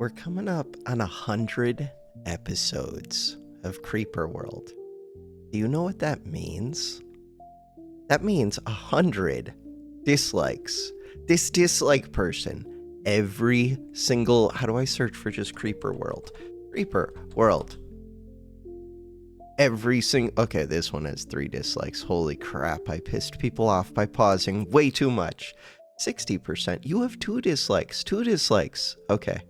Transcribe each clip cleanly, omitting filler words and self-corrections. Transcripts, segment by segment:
We're coming up on 100 episodes of Creeper World. Do you know what that means? That means 100 dislikes. This dislike person, every single... How do I search for just Creeper World? Creeper World. Every single... Okay, this one has 3 dislikes. Holy crap, I pissed people off by pausing way too much. 60%. You have 2 dislikes. 2 dislikes. Okay.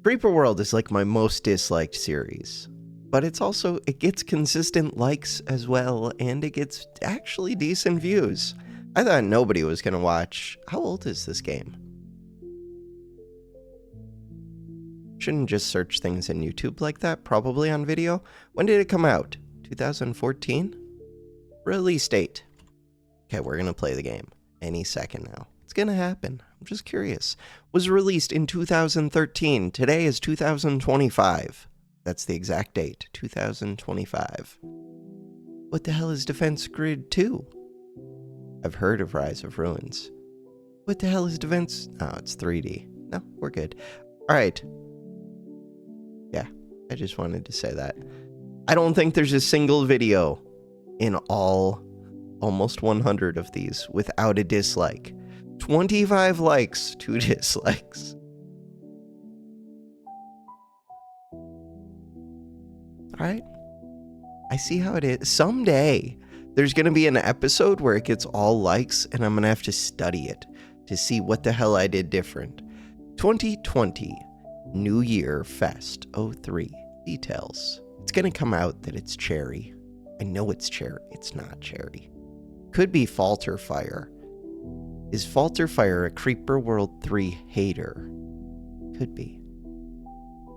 Creeper World is like my most disliked series. But it's also... It gets consistent likes as well, and it gets actually decent views. I thought nobody was going to watch... How old is this game? Shouldn't just search things in YouTube like that, probably on video. When did it come out? 2014? Release date. Okay, we're going to play the game any second now. It's going to happen. I'm just curious. Was released in 2013. Today is 2025. That's the exact date. 2025. What the hell is Defense Grid 2? I've heard of Rise of Ruins. What the hell is Defense... Oh, it's 3D. No, we're good. All right. Yeah, I just wanted to say that. I don't think there's a single video in all almost 100 of these without a dislike. 25 likes, 2 dislikes. All right. I see how it is. Someday, there's going to be an episode where it gets all likes, and I'm going to have to study it to see what the hell I did different. 2020 New Year Fest 03 details. It's going to come out that it's cherry. I know it's cherry. It's not cherry. Could be Falter Fire. Is Falter Fire a Creeper World 3 hater? Could be.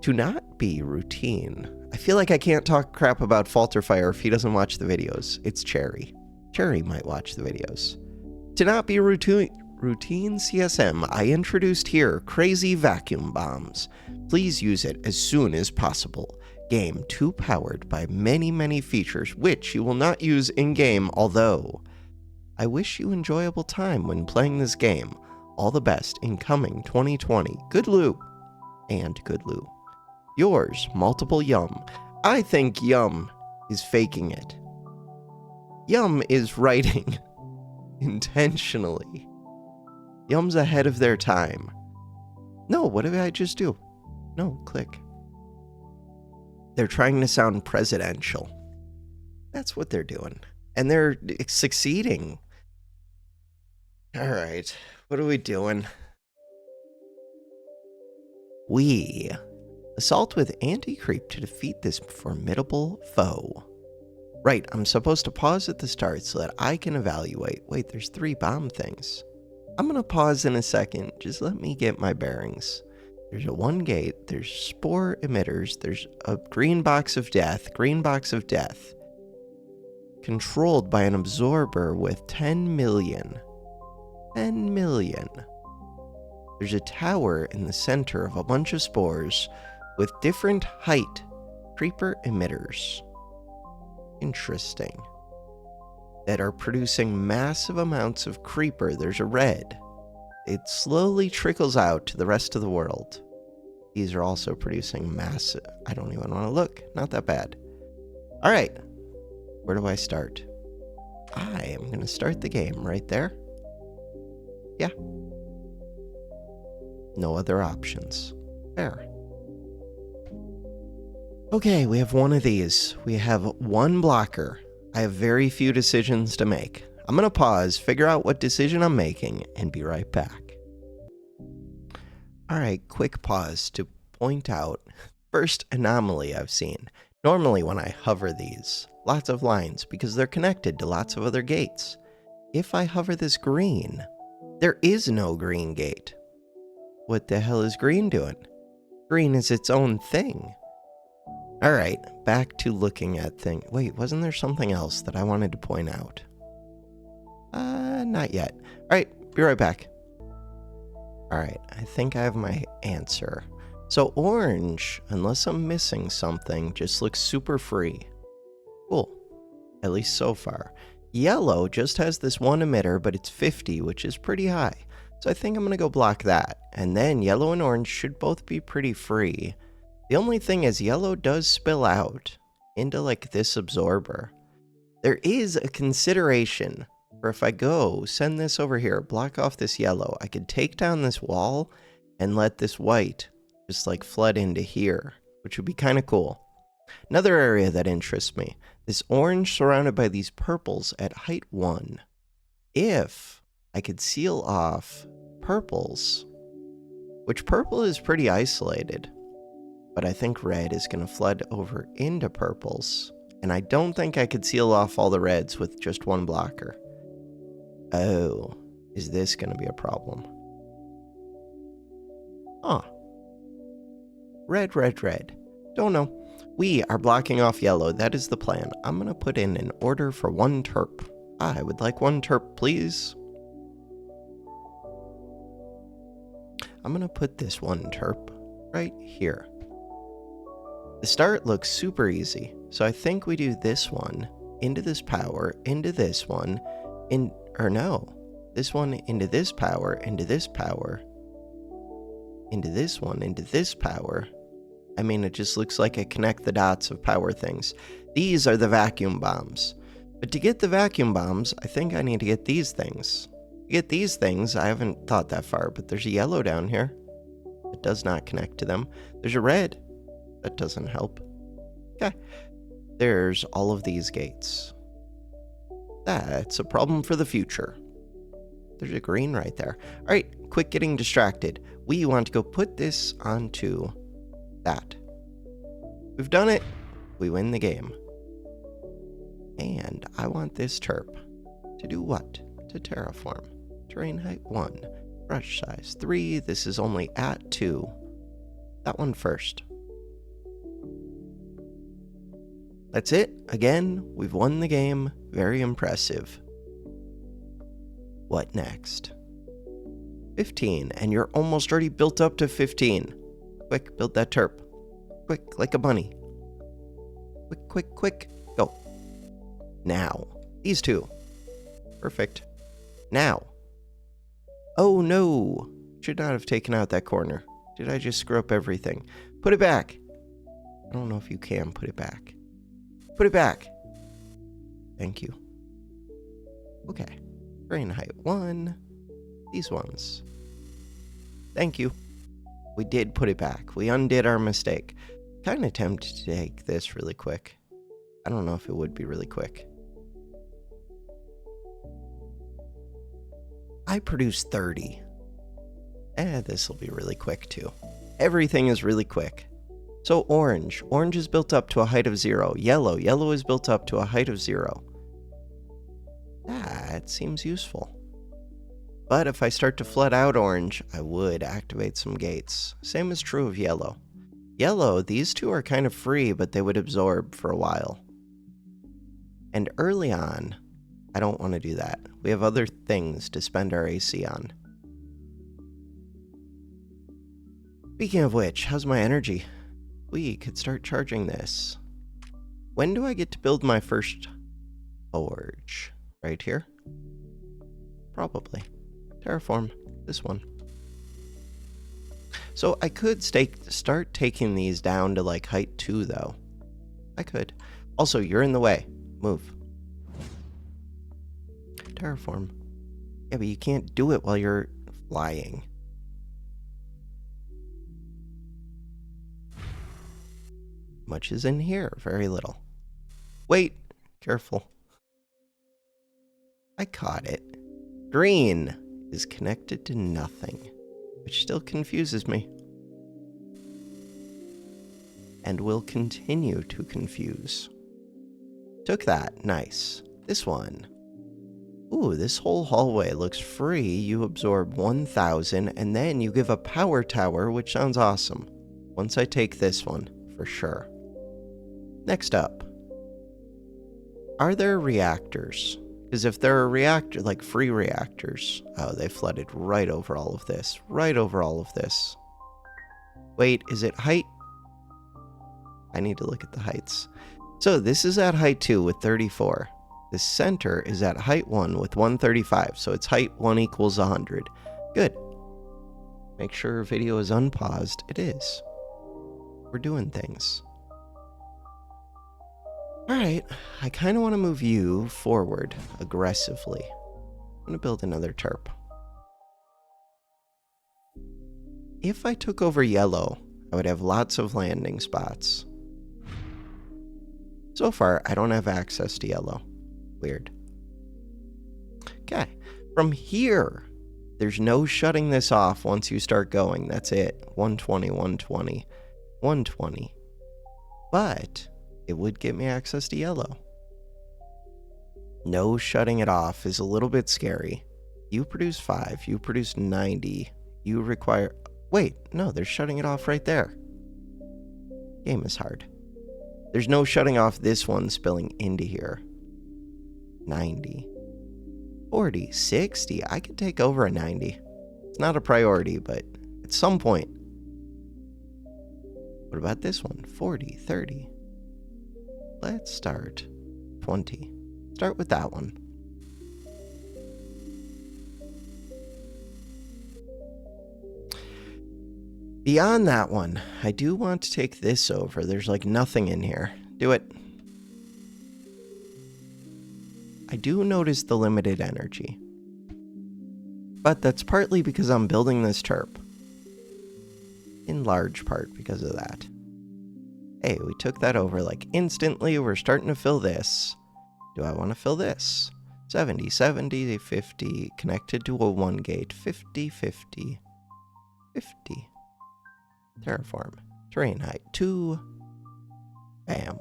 To not be routine. I feel like I can't talk crap about Falter Fire if he doesn't watch the videos. It's Cherry. Cherry might watch the videos. To not be routine CSM, I introduced here Crazy Vacuum Bombs. Please use it as soon as possible. Game too powered by many features which you will not use in-game, although I wish you enjoyable time when playing this game. All the best in coming 2020. Good Lou. And Good Lou. Yours, Multiple Yum. I think Yum is faking it. Yum is writing intentionally. Yum's ahead of their time. No, what did I just do? No, click. They're trying to sound presidential. That's what they're doing. And they're succeeding. All right, what are we doing? We assault with anti-creep to defeat this formidable foe. Right, I'm supposed to pause at the start so that I can evaluate. Wait, there's 3 bomb things. I'm going to pause in a second. Just let me get my bearings. There's a 1 gate. There's spore emitters. There's a green box of death. Green box of death. Controlled by an absorber with 10 million. 10 million. There's a tower in the center of a bunch of spores with different height creeper emitters. Interesting. That are producing massive amounts of creeper. There's a red. It slowly trickles out to the rest of the world. These are also producing massive... I don't even want to look. Not that bad. All right. Where do I start? I am going to start the game right there. Yeah. No other options. There. Okay, we have one of these. We have 1 blocker. I have very few decisions to make. I'm going to pause, figure out what decision I'm making, and be right back. Alright, quick pause to point out first anomaly I've seen. Normally when I hover these, lots of lines because they're connected to lots of other gates. If I hover this green, there is no green gate. What the hell is green doing? Green is its own thing. Alright, back to looking at things. Wait, wasn't there something else that I wanted to point out? Not yet. Alright, be right back. Alright, I think I have my answer. So orange, unless I'm missing something, just looks super free. Cool. At least so far. Yellow just has this 1 emitter, but it's 50, which is pretty high. So I think I'm going to go block that. And then yellow and orange should both be pretty free. The only thing is yellow does spill out into like this absorber. There is a consideration for if I go send this over here, block off this yellow, I could take down this wall and let this white just like flood into here, which would be kind of cool. Another area that interests me, this orange surrounded by these purples at height 1. If I could seal off purples, which purple is pretty isolated, but I think red is going to flood over into purples, and I don't think I could seal off all the reds with just one blocker. Oh, is this going to be a problem? Huh. Red, red, red. Don't know. We are blocking off yellow. That is the plan. I'm going to put in an order for 1 terp. I would like 1 terp, please. I'm going to put this 1 terp right here. The start looks super easy. So I think we do this one into this power, into this one, this one into this power, into this power, into this one, into this power. I mean, it just looks like I connect the dots of power things. These are the vacuum bombs. But to get the vacuum bombs, I think I need to get these things. To get these things, I haven't thought that far, but there's a yellow down here. It does not connect to them. There's a red. That doesn't help. Okay. There's all of these gates. That's a problem for the future. There's a green right there. All right, quit getting distracted. We want to go put this onto that. We've done it. We win the game. And I want this terp to do what? To terraform. Terrain height 1. Brush size 3. This is only at 2. That one first. That's it. Again, we've won the game. Very impressive. What next? 15, and you're almost already built up to 15. Quick, build that terp. Quick, like a bunny. Quick, quick, quick. Go. Now. These 2. Perfect. Now. Oh no. Should not have taken out that corner. Did I just screw up everything? Put it back. I don't know if you can put it back. Put it back. Thank you. Okay. Terrain height 1. These ones. Thank you. We did put it back. We undid our mistake. Kind of tempted to take this really quick. I don't know if it would be really quick. I produced 30. This will be really quick too. Everything is really quick. So orange. Orange is built up to a height of 0. Yellow. Yellow is built up to a height of 0. That seems useful. But if I start to flood out orange, I would activate some gates. Same is true of yellow. Yellow, these 2 are kind of free, but they would absorb for a while. And early on, I don't want to do that. We have other things to spend our AC on. Speaking of which, how's my energy? We could start charging this. When do I get to build my first forge? Right here? Probably. Terraform. This one. So I could start taking these down to like height 2 though. I could. Also, you're in the way. Move. Terraform. Yeah, but you can't do it while you're flying. Much is in here. Very little. Wait. Careful. I caught it. Green is connected to nothing, which still confuses me. And will continue to confuse. Took that. Nice. This one. Ooh, this whole hallway looks free. You absorb 1,000, and then you give a power tower, which sounds awesome. Once I take this one, for sure. Next up. Are there reactors? Because if there are reactors, like free reactors... Oh, they flooded right over all of this. Right over all of this. Wait, is it height? I need to look at the heights. So this is at height 2 with 34. The center is at height 1 with 135. So it's height 1 equals 100. Good. Make sure video is unpaused. It is. We're doing things. Alright, I kind of want to move you forward aggressively. I'm going to build another terp. If I took over yellow, I would have lots of landing spots. So far, I don't have access to yellow. Weird. Okay, from here, there's no shutting this off once you start going. That's it. 120, 120, 120. But it would get me access to yellow. No shutting it off is a little bit scary. You produce 5. You produce 90. You require... Wait, no, they're shutting it off right there. Game is hard. There's no shutting off this one spilling into here. 90. 40, 60. I could take over a 90. It's not a priority, but at some point. What about this one? 40, 30. Let's start 20. Start with that one. Beyond that one, I do want to take this over. There's like nothing in here. Do it. I do notice the limited energy. But that's partly because I'm building this terp. In large part because of that. Hey, we took that over like instantly. We're starting to fill this. Do I want to fill this? 70, 70, 50. Connected to a 1 gate. 50, 50, 50. Terraform. Terrain height 2. Bam.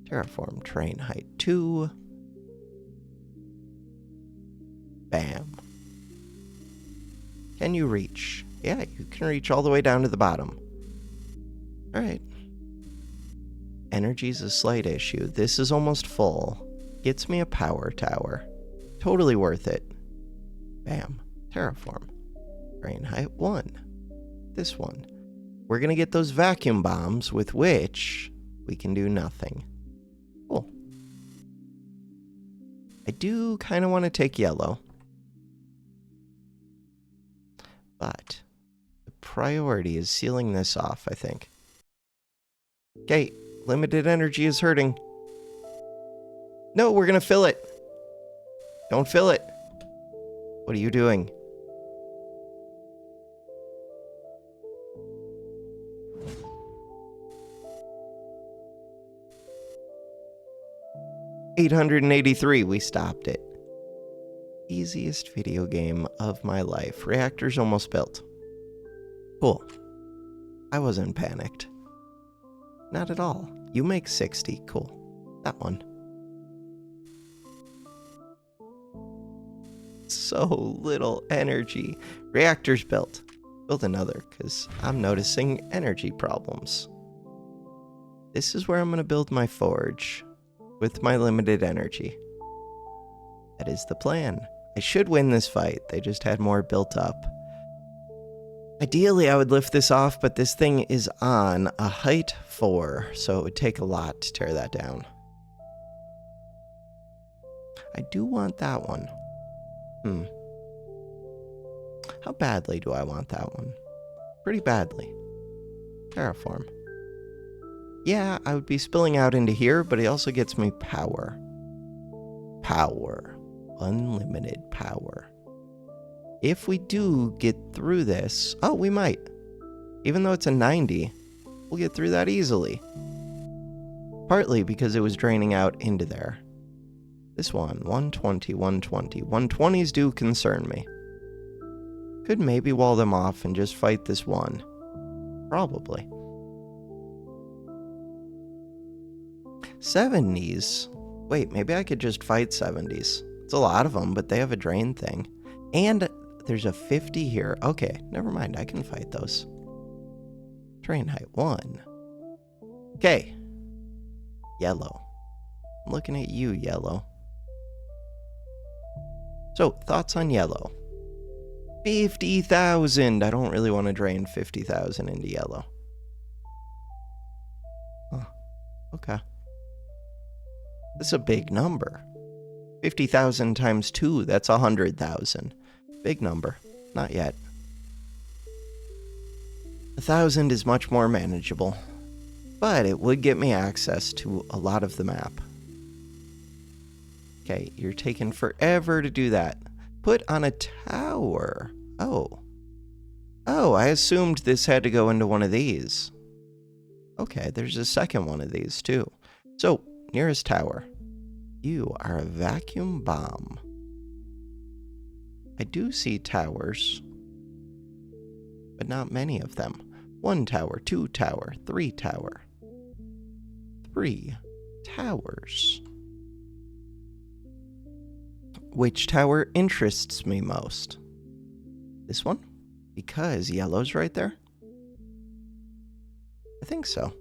Terraform. Terrain height 2. Bam. Can you reach? Yeah, you can reach all the way down to the bottom. Alright. Energy's a slight issue. This is almost full. Gets me a power tower. Totally worth it. Bam. Terraform. Terrain height 1. This one. We're going to get those vacuum bombs with which we can do nothing. Cool. I do kind of want to take yellow. But the priority is sealing this off, I think. Okay, limited energy is hurting. No, we're going to fill it. Don't fill it. What are you doing? $883, we stopped it. Easiest video game of my life. Reactor's almost built. Cool. I wasn't panicked. Not at all. You make 60. Cool. That one. So little energy. Reactor's built. Build another, because I'm noticing energy problems. This is where I'm going to build my forge. With my limited energy. That is the plan. I should win this fight. They just had more built up. Ideally, I would lift this off, but this thing is on a height 4, so it would take a lot to tear that down. I do want that one. How badly do I want that one? Pretty badly. Terraform. Yeah, I would be spilling out into here, but it also gets me power. Power. Unlimited power. If we do get through this... Oh, we might. Even though it's a 90, we'll get through that easily. Partly because it was draining out into there. This one, 120, 120. 120s do concern me. Could maybe wall them off and just fight this one. Probably. 70s. Wait, maybe I could just fight 70s. It's a lot of them, but they have a drain thing. And there's a 50 here. Okay, never mind. I can fight those. Terrain height 1. Okay. Yellow. I'm looking at you, yellow. So, thoughts on yellow? 50,000. I don't really want to drain 50,000 into yellow. Huh. Okay. That's a big number. 50,000 times 2, that's 100,000. Big number. Not yet. 1,000 is much more manageable, but it would get me access to a lot of the map. Okay, you're taking forever to do that. Put on a tower. Oh, I assumed this had to go into one of these. Okay, there's a second one of these too. So, nearest tower. You are a vacuum bomb. I do see towers, but not many of them. 1 tower, 2 tower, 3 tower. 3 towers. Which tower interests me most? This one? Because yellow's right there? I think so.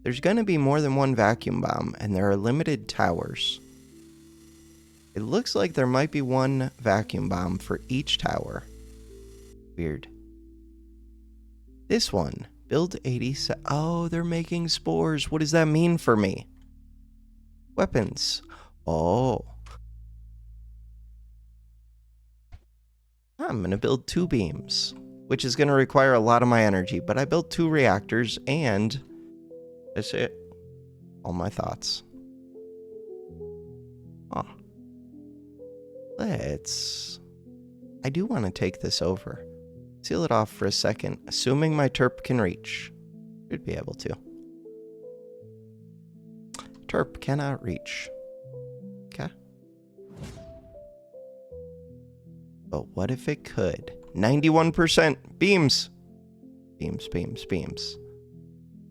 There's going to be more than 1 vacuum bomb, and there are limited towers. It looks like there might be 1 vacuum bomb for each tower. Weird. This one. Build 87. Oh, they're making spores. What does that mean for me? Weapons. Oh. I'm going to build 2 beams, which is going to require a lot of my energy, but I built 2 reactors, and that's it. All my thoughts. Oh. I do want to take this over. Seal it off for a second, assuming my Terp can reach. Should be able to. Terp cannot reach. Okay. But what if it could? 91%! Beams! Beams, beams, beams.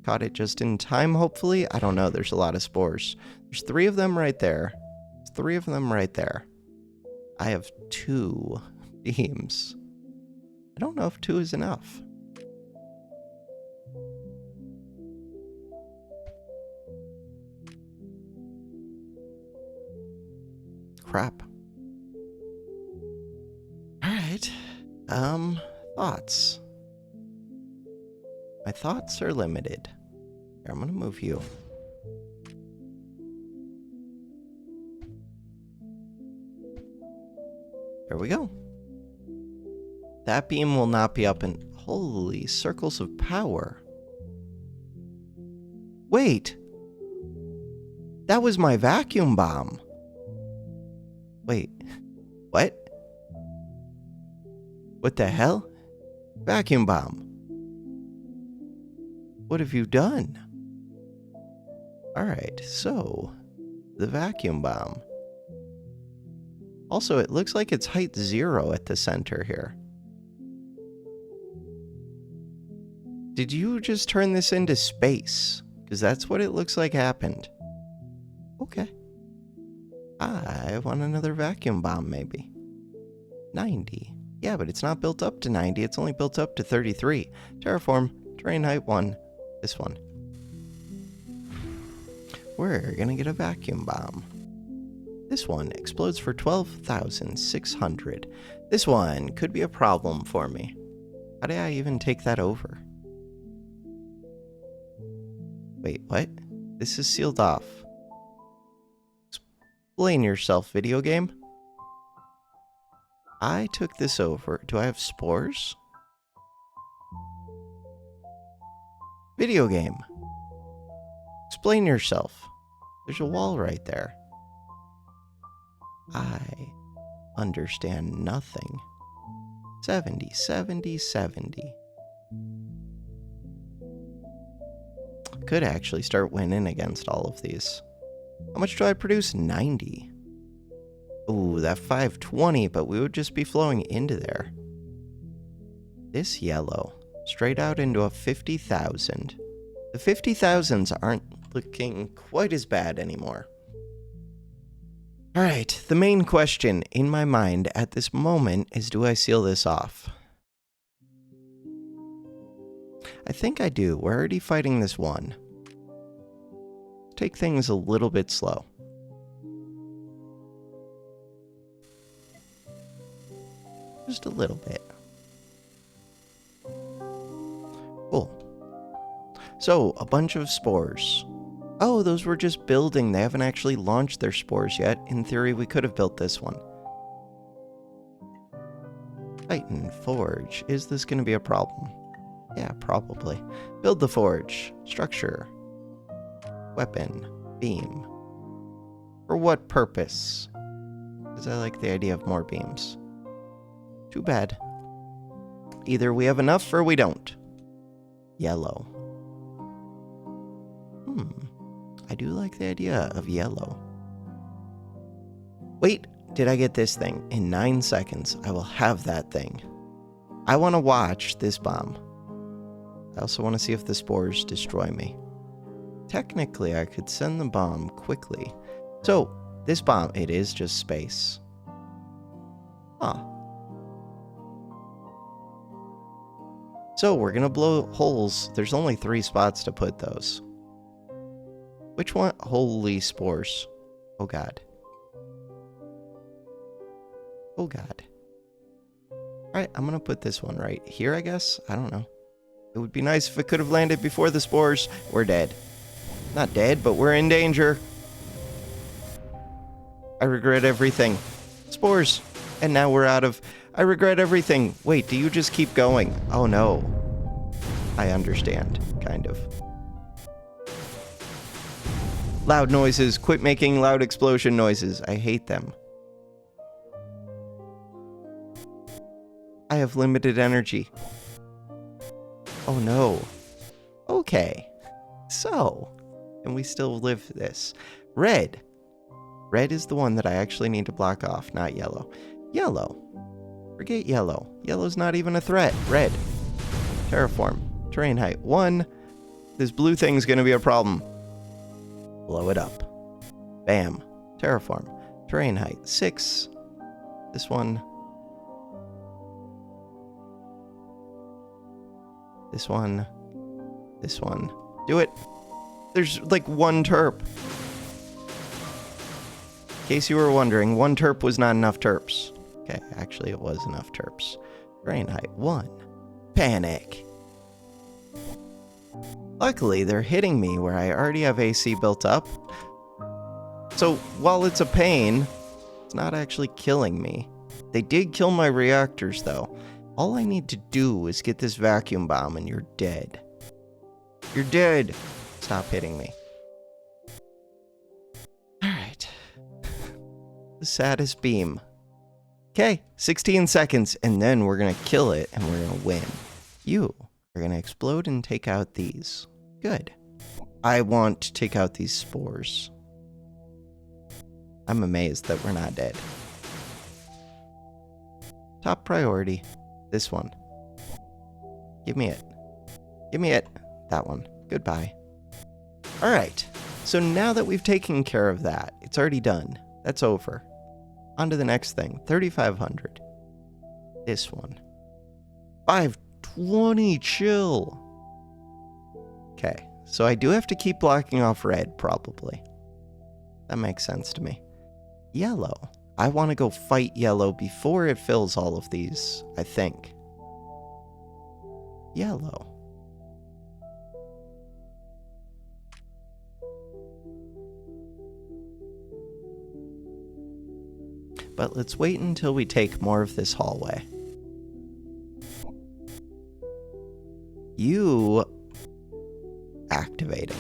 Caught it just in time, hopefully? I don't know, there's a lot of spores. There's 3 of them right there. There's 3 of them right there. I have 2 beams. I don't know if 2 is enough. Crap. Alright. Thoughts. My thoughts are limited. Here, I'm gonna move you. There we go. That beam will not be up in... Holy circles of power. Wait. That was my vacuum bomb. Wait. What? What the hell? Vacuum bomb. What have you done? Alright, so... the vacuum bomb. Also, it looks like it's height 0 at the center here. Did you just turn this into space? Because that's what it looks like happened. Okay. I want another vacuum bomb, maybe. 90. Yeah, but it's not built up to 90. It's only built up to 33. Terraform, terrain height 1. This one. We're gonna get a vacuum bomb. This one explodes for 12,600. This one could be a problem for me. How did I even take that over? Wait, what? This is sealed off. Explain yourself, video game. I took this over. Do I have spores? Video game. Explain yourself. There's a wall right there. I understand nothing. 70, 70, 70. Could actually start winning against all of these. How much do I produce? 90. Ooh, that 520, but we would just be flowing into there. This yellow, straight out into a 50,000. The 50,000s aren't looking quite as bad anymore. Alright, the main question in my mind at this moment is, do I seal this off? I think I do. We're already fighting this one. Take things a little bit slow. Just a little bit. Cool. So, a bunch of spores. Oh, those were just building. They haven't actually launched their spores yet. In theory, we could have built this one. Titan, forge. Is this going to be a problem? Yeah, probably. Build the forge. Structure. Weapon. Beam. For what purpose? Because I like the idea of more beams. Too bad. Either we have enough or we don't. Yellow. I do like the idea of yellow. Wait, did I get this thing? In 9 seconds, I will have that thing. I want to watch this bomb. I also want to see if the spores destroy me. Technically, I could send the bomb quickly. So, this bomb, it is just space. Huh. So, we're going to blow holes. There's only 3 spots to put those. Which one? Holy spores. Oh, God. Oh, God. Alright, I'm going to put this one right here, I guess. I don't know. It would be nice if it could have landed before the spores. We're dead. Not dead, but we're in danger. I regret everything. Spores. And now we're out of... I regret everything. Wait, do you just keep going? Oh, no. I understand. Kind of. Loud noises. Quit making loud explosion noises. I hate them. I have limited energy. Oh no. Okay. So, and we still live this. Red. Red is the one that I actually need to block off, not yellow. Yellow. Forget yellow. Yellow's not even a threat. Red. Terraform. Terrain height 1. This blue thing's gonna be a problem. Blow it up. Bam. Terraform. Terrain height 6. This one. This one. This one. Do it. There's like 1 terp. In case you were wondering, 1 terp was not enough terps. Okay, actually it was enough terps. Terrain height 1. Panic. Luckily, they're hitting me where I already have AC built up. So, while it's a pain, it's not actually killing me. They did kill my reactors, though. All I need to do is get this vacuum bomb and you're dead. You're dead! Stop hitting me. Alright. The saddest beam. Okay, 16 seconds, and then we're gonna kill it and we're gonna win. You are gonna explode and take out these. Good. I want to take out these spores. I'm amazed that we're not dead. Top priority. This one. Give me it. Give me it. That one. Goodbye. Alright. So now that we've taken care of that, it's already done. That's over. On to the next thing. 3,500. This one. 520. Chill. Okay. So I do have to keep blocking off red, probably. That makes sense to me. Yellow. I want to go fight yellow before it fills all of these, I think. Yellow. But let's wait until we take more of this hallway. You... Activating.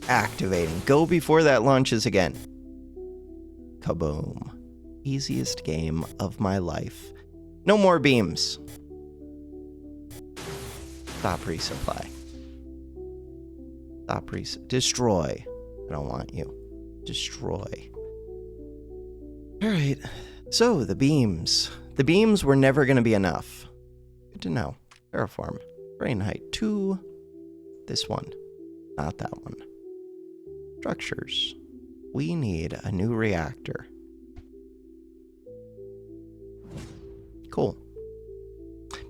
Activating. Go before that launches again. Kaboom. Easiest game of my life. No more beams. Stop resupply. Stop destroy. I don't want you. Destroy. Alright. So, the beams. The beams were never going to be enough. Good to know. Terraform. Terrain height 2. This one. Not that one. Structures. We need a new reactor. Cool.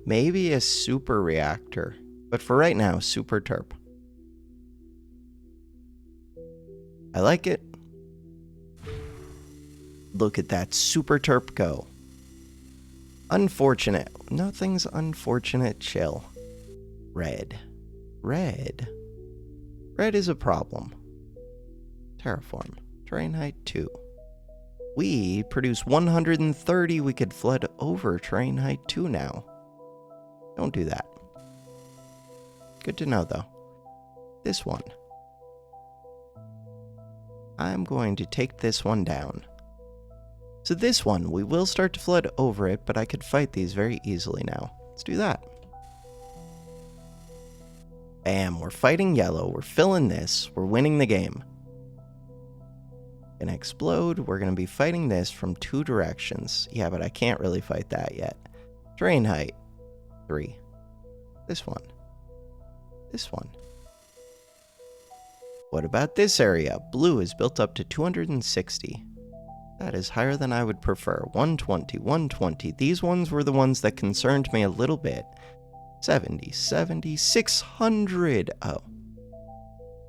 Maybe a super reactor. But for right now, super terp. I like it. Look at that super terp go. Unfortunate. Nothing's unfortunate. Chill. Red. Red. Red is a problem. Terraform. Terrain height 2. We produce 130. We could flood over terrain height 2 now. Don't do that. Good to know, though. This one. I'm going to take this one down. So this one, we will start to flood over it, but I could fight these very easily now. Let's do that. Bam, we're fighting yellow. We're filling this. We're winning the game. Gonna explode. We're gonna be fighting this from 2 directions. Yeah, but I can't really fight that yet. Terrain height 3. This one. This one. What about this area? Blue is built up to 260. That is higher than I would prefer. 120, 120. These ones were the ones that concerned me a little bit. 70, 70, 600. Oh.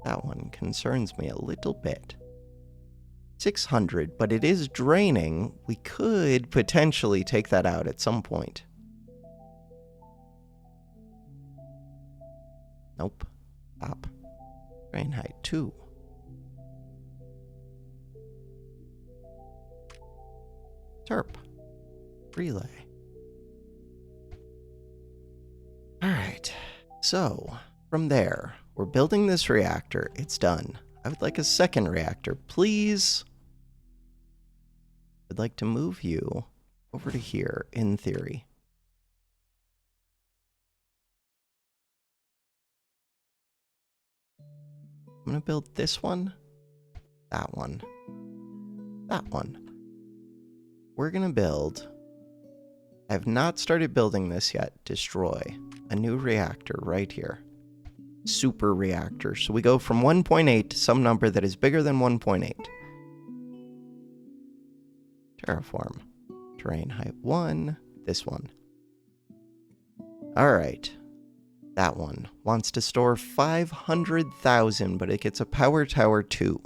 That one concerns me a little bit. 600, but it is draining. We could potentially take that out at some point. Nope. Stop. Drain height 2. Terp. Relay. Alright. So, from there, we're building this reactor. It's done. I would like a second reactor, please. I'd like to move you over to here, in theory. I'm going to build this one, that one, that one. We're going to build, I have not started building this yet, destroy a new reactor right here. Super reactor. So we go from 1.8 to some number that is bigger than 1.8. Terraform. Terrain height 1. This one. Alright. That one wants to store 500,000, but it gets a power tower 2.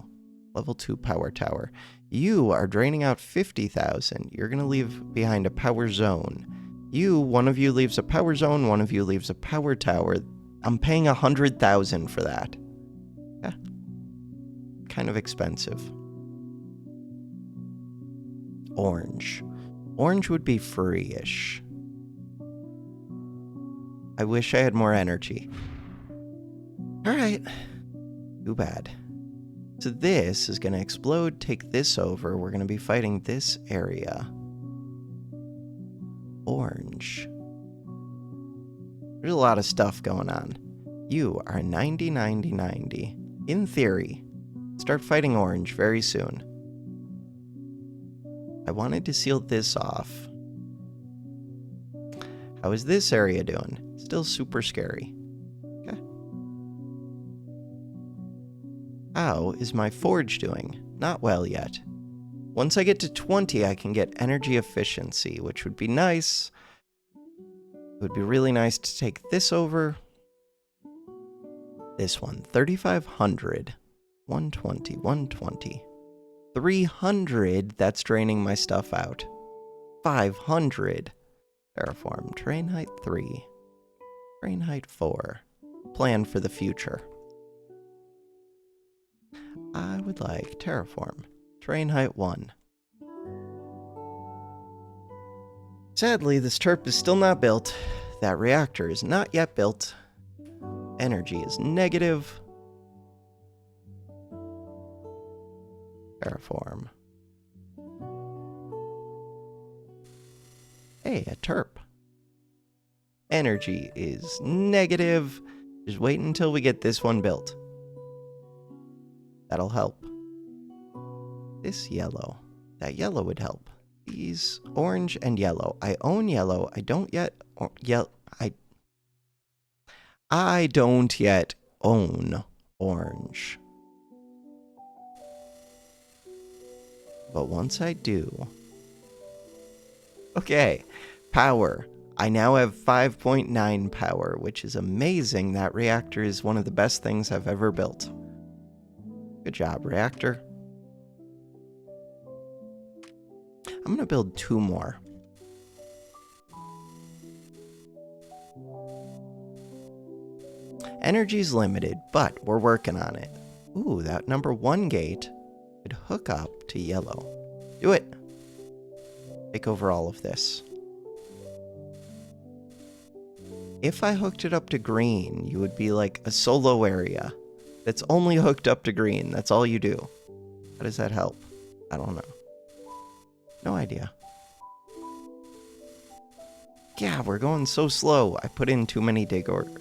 Level 2 power tower. You are draining out 50,000. You're going to leave behind a power zone. One of you leaves a power zone, one of you leaves a power tower. I'm paying 100,000 for that. Yeah. Kind of expensive. Orange. Orange would be free-ish. I wish I had more energy. Alright. Too bad. So this is going to explode, take this over. We're going to be fighting this area. Orange. There's a lot of stuff going on. You are 90, 90, 90. In theory, start fighting orange very soon. I wanted to seal this off. How is this area doing? Still super scary. Okay. How is my forge doing? Not well yet. Once I get to 20, I can get energy efficiency, which would be nice. It would be really nice to take this over. This one, 3,500. 120, 120. 300, that's draining my stuff out. 500. Terraform, terrain height 3. Terrain height 4. Plan for the future. I would like terraform. Terrain height 1. Sadly, this terp is still not built. That reactor is not yet built. Energy is negative. Terraform. Hey, a terp. Energy is negative. Just wait until we get this one built. That'll help. This yellow. That yellow would help. These orange and yellow. I own yellow. I don't yet I don't yet own orange. But once I do. Okay. Power. I now have 5.9 power, which is amazing. That reactor is one of the best things I've ever built. Good job, reactor. I'm going to build 2 more. Energy's limited, but we're working on it. Ooh, that number 1 gate could hook up to yellow. Do it. Take over all of this. If I hooked it up to green, you would be like a solo area that's only hooked up to green. That's all you do. How does that help? I don't know. No idea. Yeah, we're going so slow. I put in too many dig orders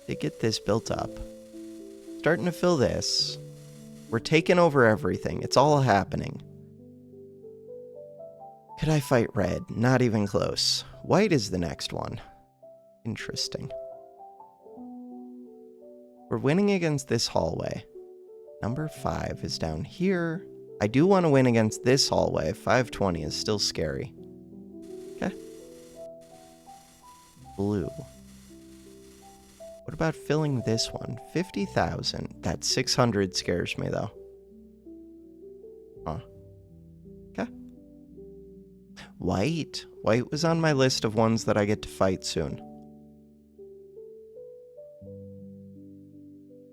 to get this built up. Starting to fill this. We're taking over everything. It's all happening. Could I fight red? Not even close. White is the next one. Interesting. We're winning against this hallway. Number 5 is down here. I do want to win against this hallway. 520 is still scary. Okay. Blue. What about filling this one? 50,000. That 600 scares me, though. Huh. Okay. White. White was on my list of ones that I get to fight soon.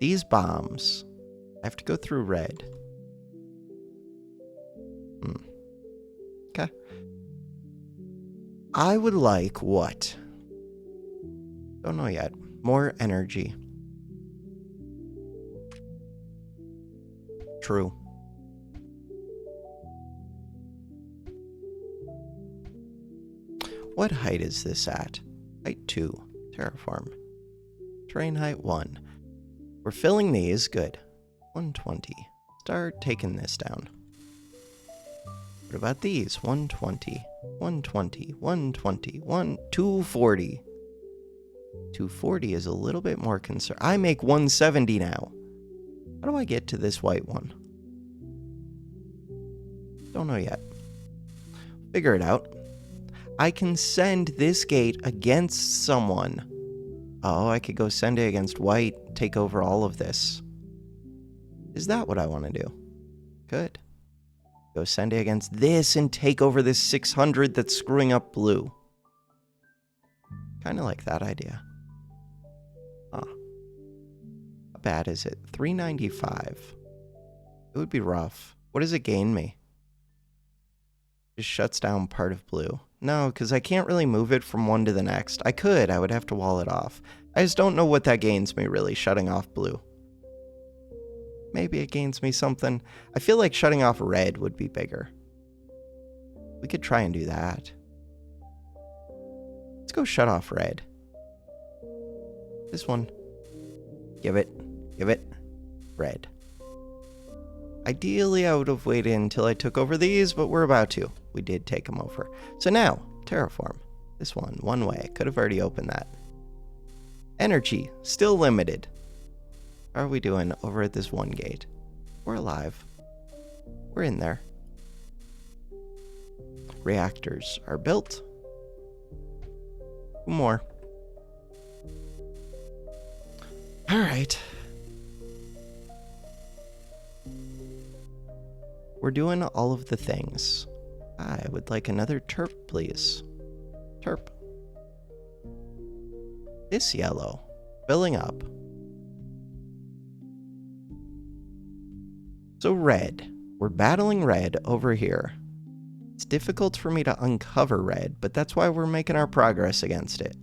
These bombs. I have to go through red. Okay. I would like what? Don't know yet. More energy. True. What height is this at? Height 2. Terraform. Terrain height 1. We're filling these. Good. 120. Start taking this down. What about these? 120. 120. 120. 240. 240 is a little bit more concerned. I make 170 now. How do I get to this white one? Don't know yet. Figure it out. I can send this gate against someone. Oh, I could go send it against white, take over all of this. Is that what I want to do? Good. Go send it against this and take over this 600 that's screwing up blue. Kind of like that idea. Huh. How bad is it? 395. It would be rough. What does it gain me? Just shuts down part of blue. No, because I can't really move it from one to the next. I could. I would have to wall it off. I just don't know what that gains me, really, shutting off blue. Maybe it gains me something. I feel like shutting off red would be bigger. We could try and do that. Let's go shut off red. This one. Give it. Red. Ideally, I would have waited until I took over these, but we're about to. We did take them over. So now, terraform. This one way. Could have already opened that. Energy, still limited. How are we doing over at this one gate? We're alive. We're in there. Reactors are built. 2 more. All right. We're doing all of the things. I would like another terp, please. Terp. This yellow. Filling up. So red. We're battling red over here. It's difficult for me to uncover red, but that's why we're making our progress against it.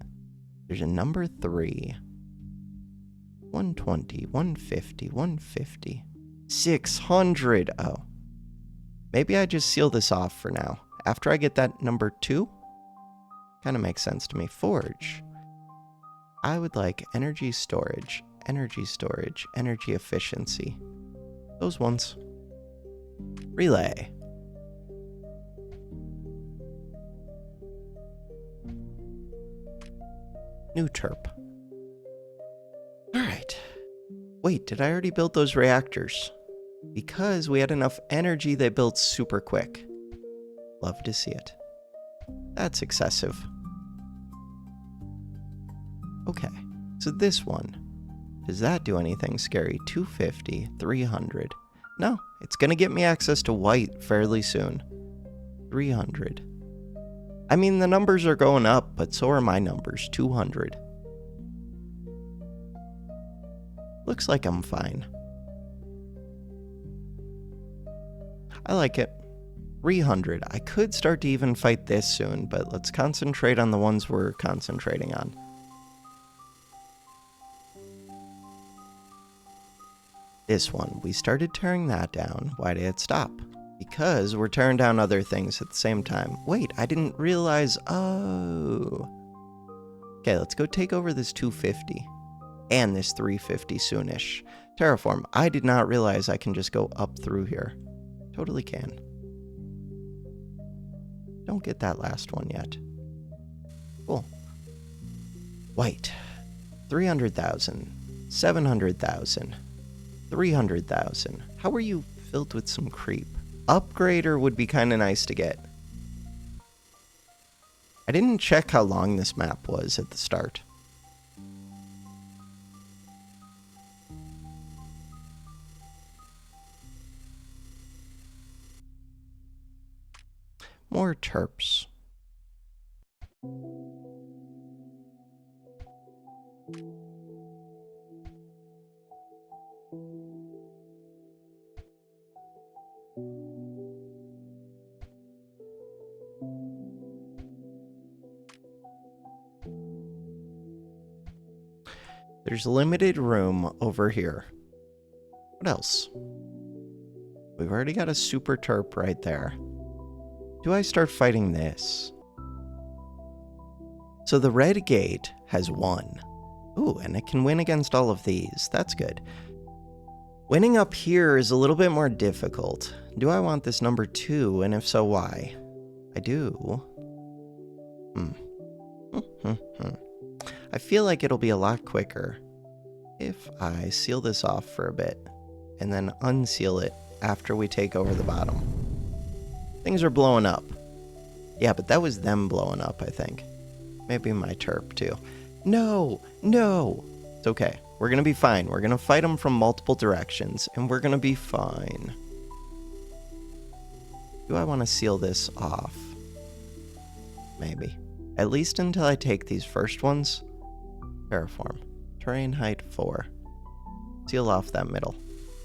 There's a number 3. 120, 150, 150. 600. Oh. Maybe I just seal this off for now. After I get that number 2, kind of makes sense to me. Forge. I would like energy storage, energy efficiency. Those ones. Relay. New terp. All right. Wait, did I already build those reactors? Because we had enough energy, they built super quick. Love to see it. That's excessive. Okay, so this one. Does that do anything scary? 250, 300. No, it's gonna get me access to white fairly soon. 300. I mean, the numbers are going up, but so are my numbers. 200. Looks like I'm fine. I like it. 300. I could start to even fight this soon, but let's concentrate on the ones we're concentrating on. This one, we started tearing that down. Why did it stop? Because we're tearing down other things at the same time. Wait, I didn't realize. Oh. Okay, let's go take over this 250 and this 350 soonish. Terraform, I did not realize I can just go up through here. Totally can. Don't get that last one yet. Cool. White. 300,000. 700,000. 300,000. How are you filled with some creep? Upgrader would be kind of nice to get. I didn't check how long this map was at the start. More terps. There's limited room over here. What else? We've already got a super terp right there. Do I start fighting this? So the red gate has 1. Ooh, and it can win against all of these. That's good. Winning up here is a little bit more difficult. Do I want this number 2? And if so, why? I do. I feel like it'll be a lot quicker if I seal this off for a bit and then unseal it after we take over the bottom. Things are blowing up. Yeah, but that was them blowing up, I think. Maybe my terp, too. No! No! It's okay. We're gonna be fine. We're gonna fight them from multiple directions, and we're gonna be fine. Do I want to seal this off? Maybe. At least until I take these first ones. Terraform. Terrain height 4. Seal off that middle.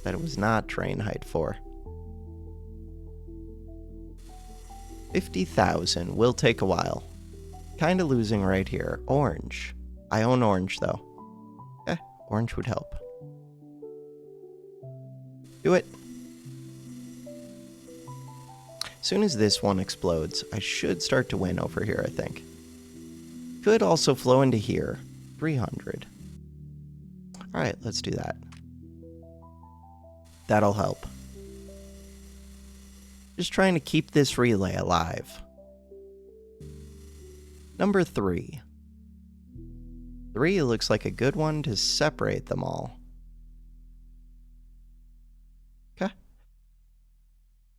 That it was not terrain height 4. 50,000 will take a while. Kinda losing right here. Orange. I own orange, though. Okay, orange would help. Do it. As soon as this one explodes, I should start to win over here, I think. Could also flow into here. 300. Alright, let's do that. That'll help. Just trying to keep this relay alive. Number 3. 3 looks like a good one to separate them all. Okay.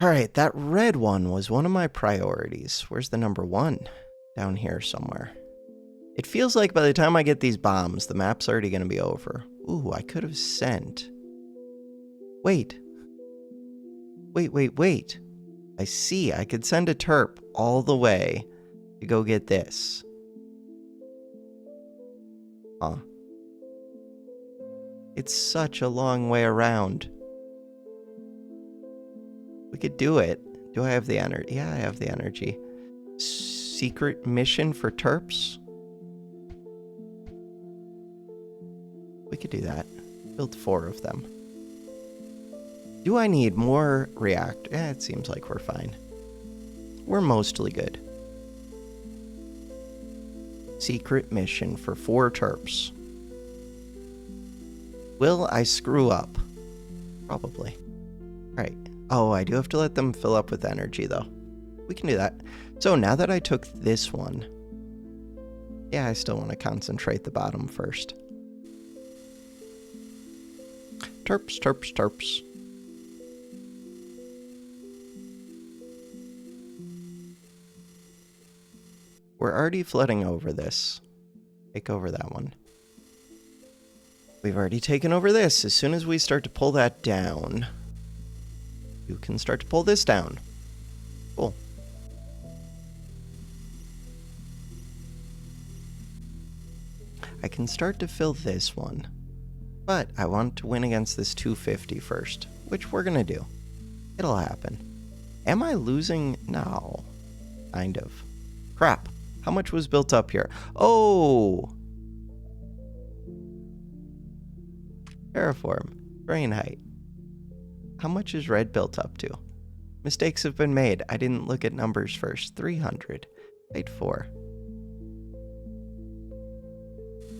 Alright, that red one was one of my priorities. Where's the number 1? Down here somewhere. It feels like by the time I get these bombs, the map's already going to be over. Ooh, I could have sent. Wait. Wait. I see. I could send a terp all the way to go get this. Huh. It's such a long way around. We could do it. Do I have the energy? Yeah, I have the energy. Secret mission for terps? We could do that. Build 4 of them. Do I need more react? It seems like we're fine. We're mostly good. Secret mission for 4 terps. Will I screw up? Probably. Right. Oh, I do have to let them fill up with energy, though. We can do that. So now that I took this one, yeah, I still want to concentrate the bottom first. Terps. We're already flooding over this. Take over that one. We've already taken over this. As soon as we start to pull that down, you can start to pull this down. Cool. I can start to fill this one, but I want to win against this 250 first, which we're gonna do. It'll happen. Am I losing? No. Kind of. Crap. How much was built up here? Oh! Terraform. Brain height. How much is red built up to? Mistakes have been made. I didn't look at numbers first. 300. Height 4.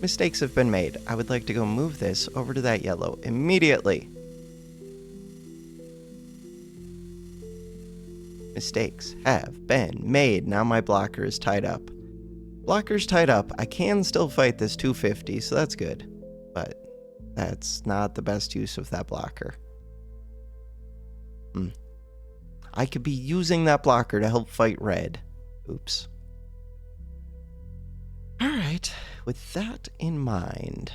Mistakes have been made. I would like to go move this over to that yellow immediately. Mistakes have been made. Now my blocker is tied up. Blocker's tied up. I can still fight this 250, so that's good. But that's not the best use of that blocker. I could be using that blocker to help fight red. Oops. Alright, with that in mind.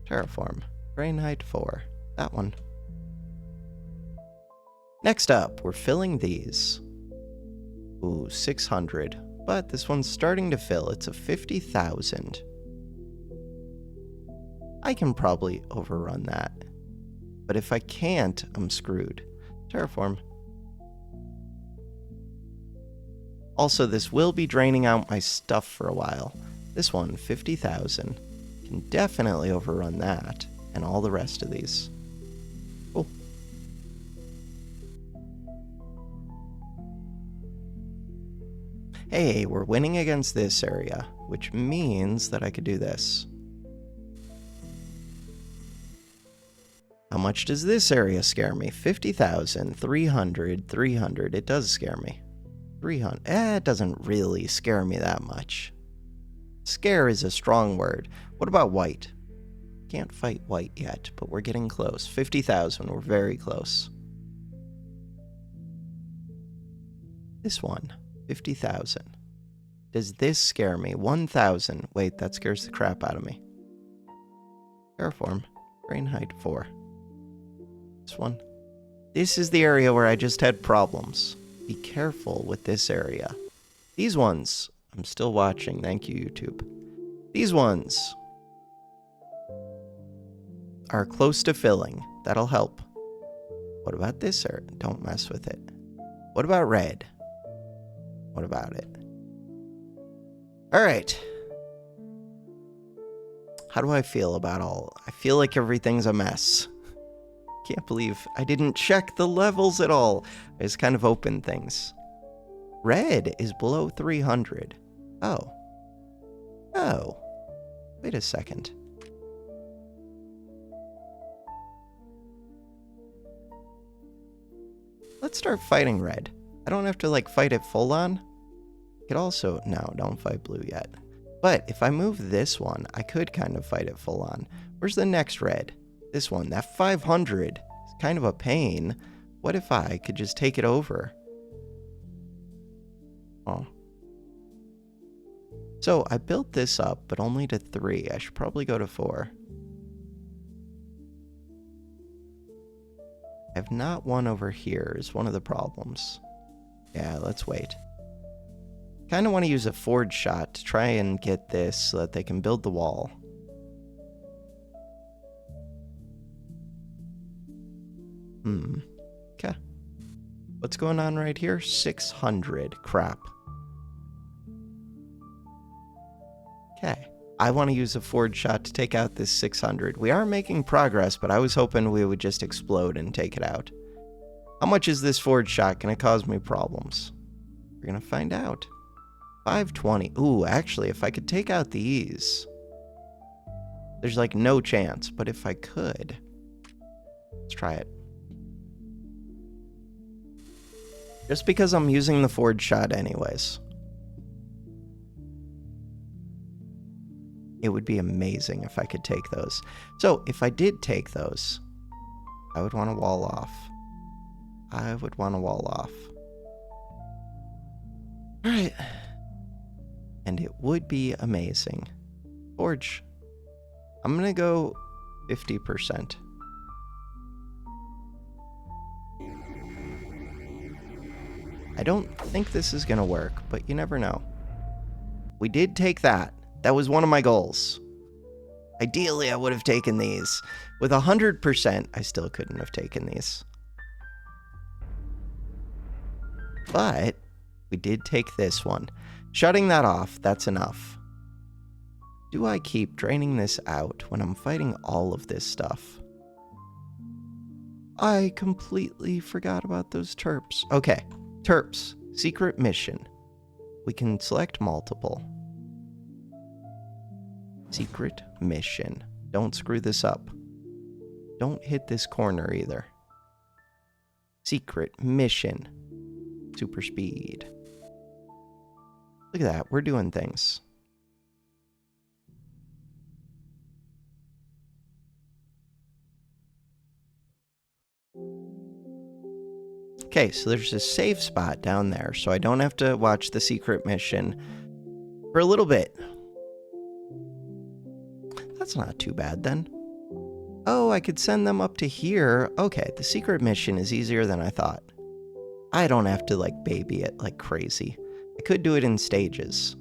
Terraform. Brain height 4. That one. Next up, we're filling these. Ooh, 600. But this one's starting to fill. It's a 50,000. I can probably overrun that. But if I can't, I'm screwed. Terraform. Also, this will be draining out my stuff for a while. This one, 50,000. Can definitely overrun that. And all the rest of these. Cool. Hey, we're winning against this area, which means that I could do this. How much does this area scare me? 50,000, 300, 300. It does scare me. 300. It doesn't really scare me that much. Scare is a strong word. What about white? Can't fight white yet, but we're getting close. 50,000. We're very close. This one. 50,000. Does this scare me? 1,000. Wait, that scares the crap out of me. Terraform. Brain height 4. This one. This is the area where I just had problems. Be careful with this area. These ones, I'm still watching. Thank you, YouTube. These ones are close to filling. That'll help. What about this area? Don't mess with it. What about red? What about it? All right. How do I feel about all? I feel like everything's a mess. Can't believe I didn't check the levels at all. I just kind of opened things. Red is below 300. Oh. Oh. Wait a second. Let's start fighting red. I don't have to, like, fight it full on. I could also... No, don't fight blue yet. But if I move this one, I could kind of fight it full on. Where's the next red? This one. That 500 is kind of a pain. What if I could just take it over? Oh. So I built this up, but only to 3. I should probably go to 4. I have not one over here is one of the problems. Yeah, let's wait. Kind of want to use a forge shot to try and get this so that they can build the wall. Okay. What's going on right here? 600. Crap. Okay. I want to use a forge shot to take out this 600. We are making progress, but I was hoping we would just explode and take it out. How much is this forge shot going to cause me problems? We're going to find out. 520. Ooh, actually, if I could take out these, there's like no chance, but if I could, let's try it. Just because I'm using the forge shot anyways. It would be amazing if I could take those. So, if I did take those, I would want to wall off. I would want to wall off. Alright. And it would be amazing. Forge. I'm going to go 50%. I don't think this is going to work, but you never know. We did take that. That was one of my goals. Ideally, I would have taken these. With 100%, I still couldn't have taken these. But we did take this one. Shutting that off, that's enough. Do I keep draining this out when I'm fighting all of this stuff? I completely forgot about those terps. Okay, terps, secret mission. We can select multiple. Secret mission. Don't screw this up. Don't hit this corner either. Secret mission. Super speed. Look at that, we're doing things. Okay, so there's a safe spot down there, so I don't have to watch the secret mission for a little bit. That's not too bad then. Oh, I could send them up to here. Okay, the secret mission is easier than I thought. I don't have to, like, baby it like crazy. I could do it in stages.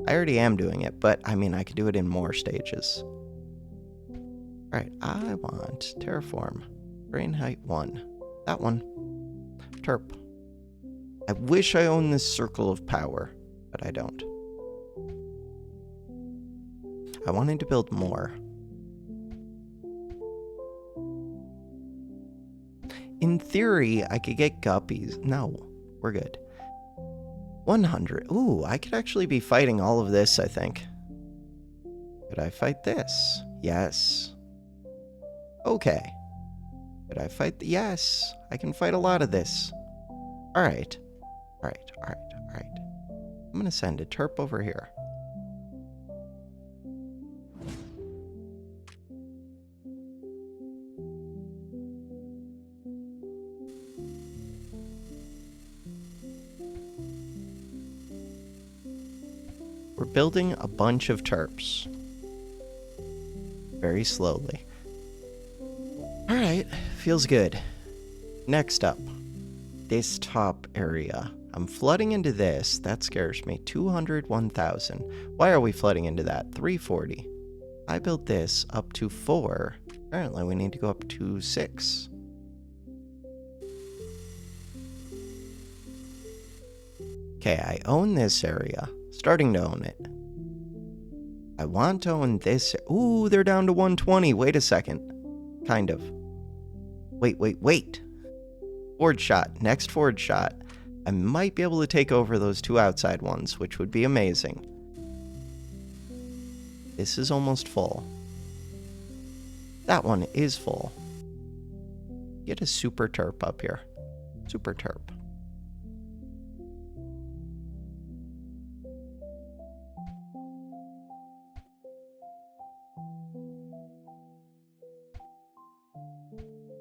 I already am doing it, but, I mean, I could do it in more stages. Alright, I want terraform. Brain height 1. That one. Terp. I wish I owned this circle of power, but I don't. I wanted to build more. In theory, I could get guppies. No, we're good. 100. Ooh, I could actually be fighting all of this, I think. Could I fight this? Yes. Okay. Could I fight yes, I can fight a lot of this. Alright. Alright. I'm gonna send a terp over here. We're building a bunch of terps. Very slowly. Alright, feels good. Next up, this top area. I'm flooding into this. That scares me. 201,000. Why are we flooding into that? 340. I built this up to 4. Apparently we need to go up to 6. Okay, I own this area. Starting to own it. I want to own this. Ooh, they're down to 120. Wait a second. Kind of. Wait. Forward shot. Next forward shot. I might be able to take over those 2 outside ones, which would be amazing. This is almost full. That one is full. Get a super terp up here. Super terp.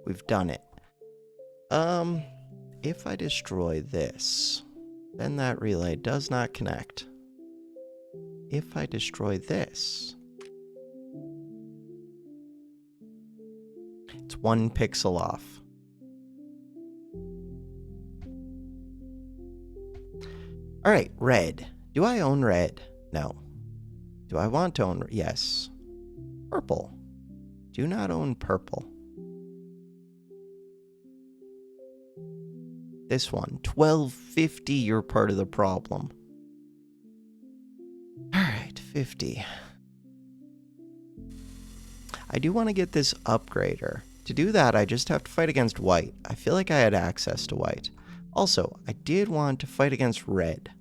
We've done it. If I destroy this, then that relay does not connect. If I destroy this, it's 1 pixel off. Alright, red. Do I own red? No. Do I want to own? Yes. Purple. Do not own purple. This one, 1250, you're part of the problem. Alright, 50. I do want to get this upgrader. To do that, I just have to fight against white. I feel like I had access to white. Also, I did want to fight against red.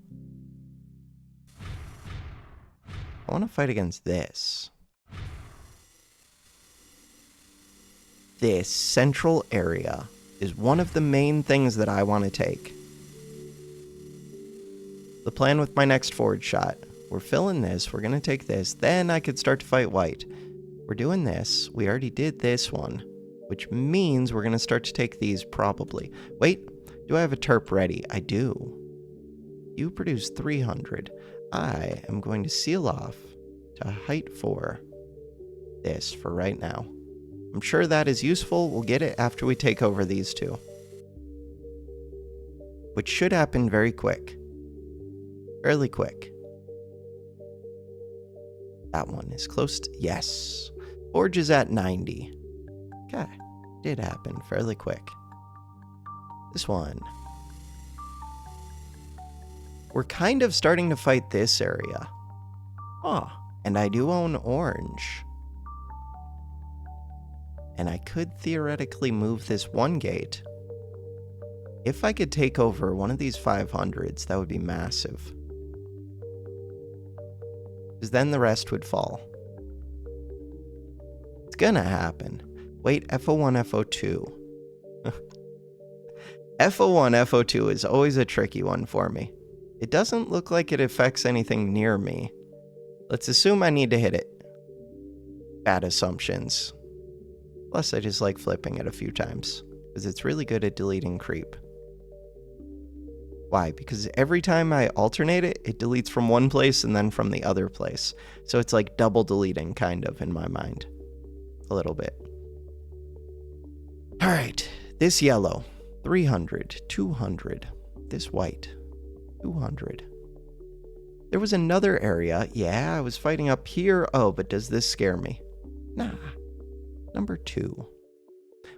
I want to fight against this. This central area is one of the main things that I want to take. The plan with my next forward shot. We're filling this, we're going to take this, then I could start to fight white. We're doing this, we already did this one, which means we're going to start to take these probably. Wait, do I have a terp ready? I do. You produce 300. I am going to seal off to height 4 this for right now. I'm sure that is useful. We'll get it after we take over these 2. Which should happen very quick. Fairly quick. That one is close to... Yes. Forge is at 90. Okay. Did happen fairly quick. This one. We're kind of starting to fight this area. Oh, and I do own orange. And I could theoretically move this one gate. If I could take over one of these 500s, that would be massive. Because then the rest would fall. It's gonna happen. Wait, FO1, FO2. FO1, FO2 is always a tricky one for me. It doesn't look like it affects anything near me. Let's assume I need to hit it. Bad assumptions. Plus, I just like flipping it a few times, because it's really good at deleting creep. Why? Because every time I alternate it, it deletes from one place and then from the other place. So it's like double deleting, kind of, in my mind. A little bit. Alright, this yellow. 300, 200. This white. 200. There was another area. Yeah, I was fighting up here. Oh, but does this scare me? Nah. Number 2.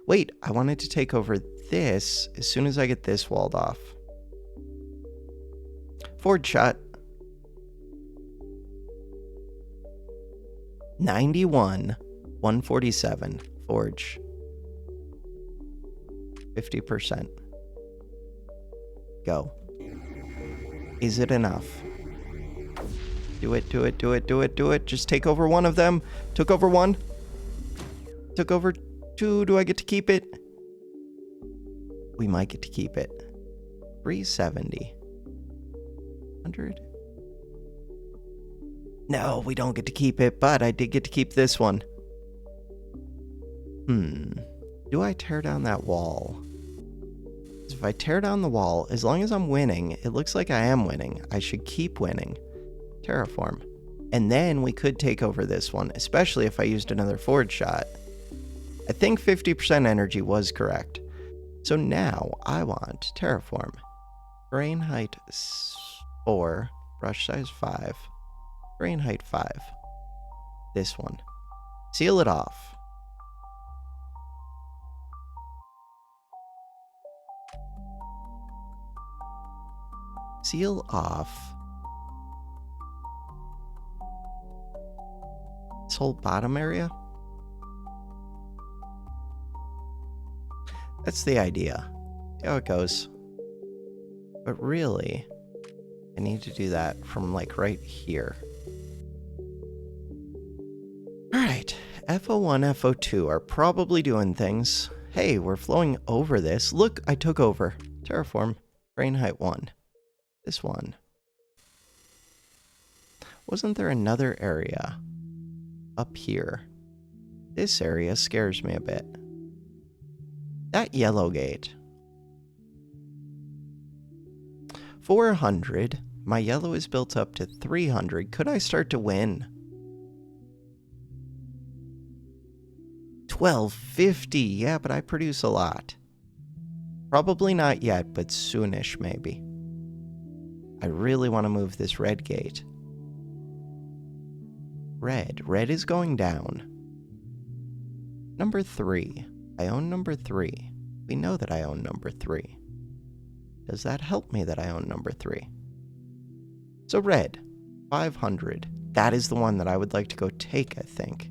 Wait, I wanted to take over this as soon as I get this walled off. Forward shot. 91, 147. Forge. 50%. Go. Is it enough? Do it, do it, do it, do it, do it. Just take over one of them. Took over one. Took over 2. Do I get to keep it? We might get to keep it. 370. 100. No, we don't get to keep it, but I did get to keep this one. Do I tear down that wall? If I tear down the wall, as long as I'm winning, it looks like I am winning. I should keep winning. Terraform. And then we could take over this one, especially if I used another forward shot. I think 50% energy was correct. So now I want terraform. Terrain height 4, brush size 5, terrain height 5. This one. Seal it off. Seal off this whole bottom area. That's the idea. See how it goes. But really, I need to do that from like right here. Alright, FO1, FO2 are probably doing things. Hey, we're flowing over this. Look, I took over. Terraform, terrain height 1. This one. Wasn't there another area up here? This area scares me a bit. That yellow gate. 400. My yellow is built up to 300. Could I start to win? 1250. Yeah, but I produce a lot. Probably not yet, but soonish maybe. I really want to move this red gate. Red. Red is going down. Number 3. I own number 3. We know that I own number 3. Does that help me that I own number 3? So red. 500. That is the one that I would like to go take, I think.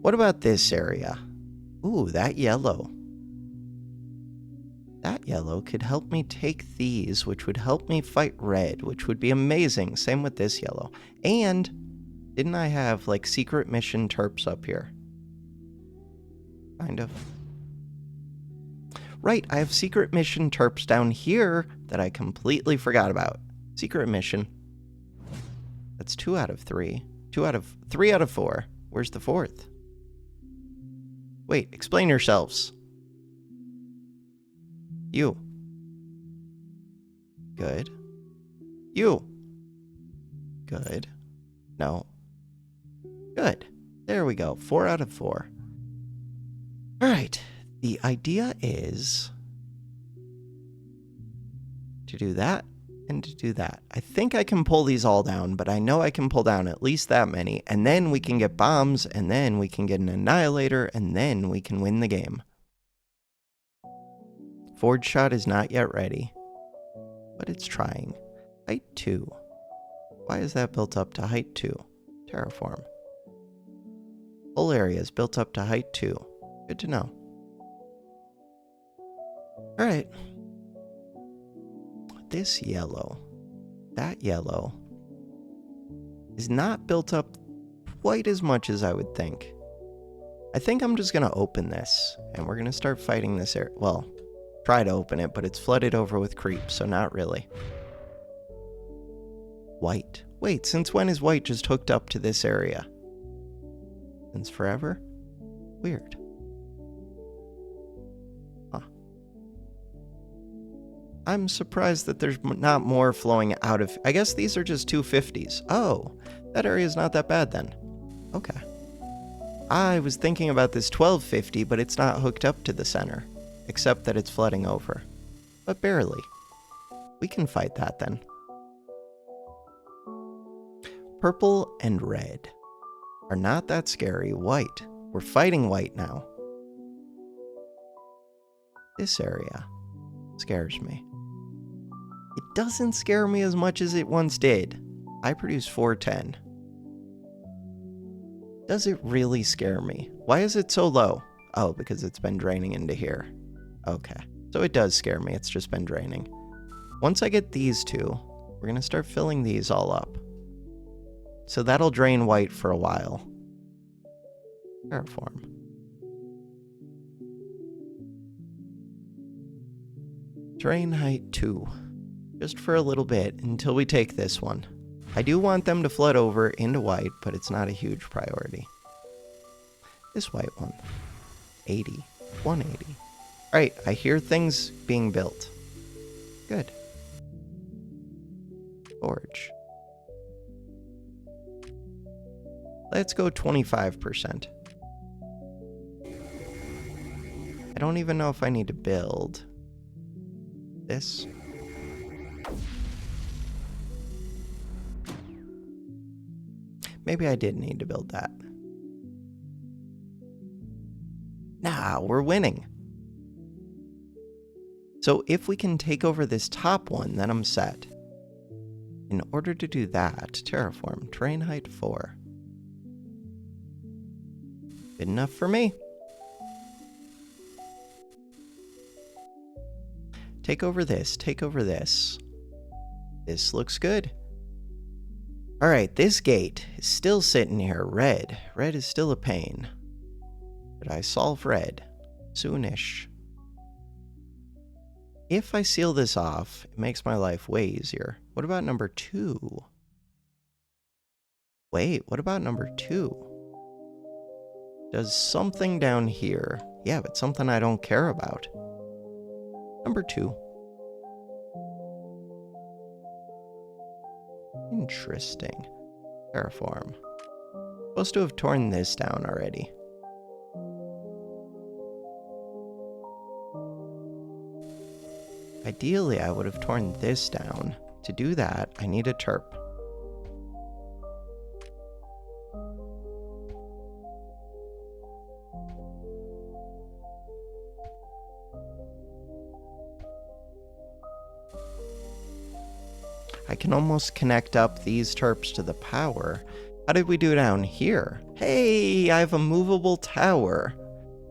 What about this area? Ooh, that yellow. That yellow could help me take these, which would help me fight red, which would be amazing. Same with this yellow. And didn't I have, like, secret mission terps up here? Kind of. Right, I have secret mission terps down here that I completely forgot about. Secret mission. That's 2 out of 3. 3 out of 4. Where's the 4th? Wait, explain yourselves. You. Good. You. Good. No. Good. There we go. 4 out of 4. Alright. The idea is to do that And to do that, I think I can pull these all down, but I know I can pull down at least that many, and then we can get bombs, and then we can get an annihilator, and then we can win the game. Forge shot is not yet ready, but it's trying. Height 2. Why is that built up to height 2? Terraform. Whole area is built up to height 2. Good to know. Alright. This yellow, that yellow, is not built up quite as much as I would think. I think I'm just going to open this, and we're going to start fighting this area. Well, try to open it, but it's flooded over with creeps, so not really. White. Wait, since when is white just hooked up to this area? Since forever? Weird. Huh. I'm surprised that there's not more flowing out of... I guess these are just 250s. Oh, that area is not that bad then. Okay. I was thinking about this 1250, but it's not hooked up to the center, except that it's flooding over. But barely. We can fight that then. Purple and red are not that scary. White. We're fighting white now. This area scares me. It doesn't scare me as much as it once did. I produce 410. Does it really scare me? Why is it so low? Oh, because it's been draining into here. Okay. So it does scare me. It's just been draining. Once I get these two, we're going to start filling these all up. So that'll drain white for a while. Terraform. Drain height 2. Just for a little bit until we take this one. I do want them to flood over into white, but it's not a huge priority. This white one. 80. 180. Alright, I hear things being built. Good. Forge. Let's go 25%. I don't even know if I need to build this. Maybe I did need to build that. Nah, we're winning. So if we can take over this top one, then I'm set. In order to do that, terraform, terrain height 4. Good enough for me. Take over this, take over this. This looks good. Alright, this gate is still sitting here. Red. Red is still a pain. But I solve red. Soonish. If I seal this off, it makes my life way easier. What about number 2? Wait, what about number 2? Does something down here. Yeah, but something I don't care about. Number 2. Interesting. Terraform. Supposed to have torn this down already. Ideally, I would have torn this down. To do that, I need a terp. I can almost connect up these terps to the power. How did we do down here? Hey, I have a movable tower.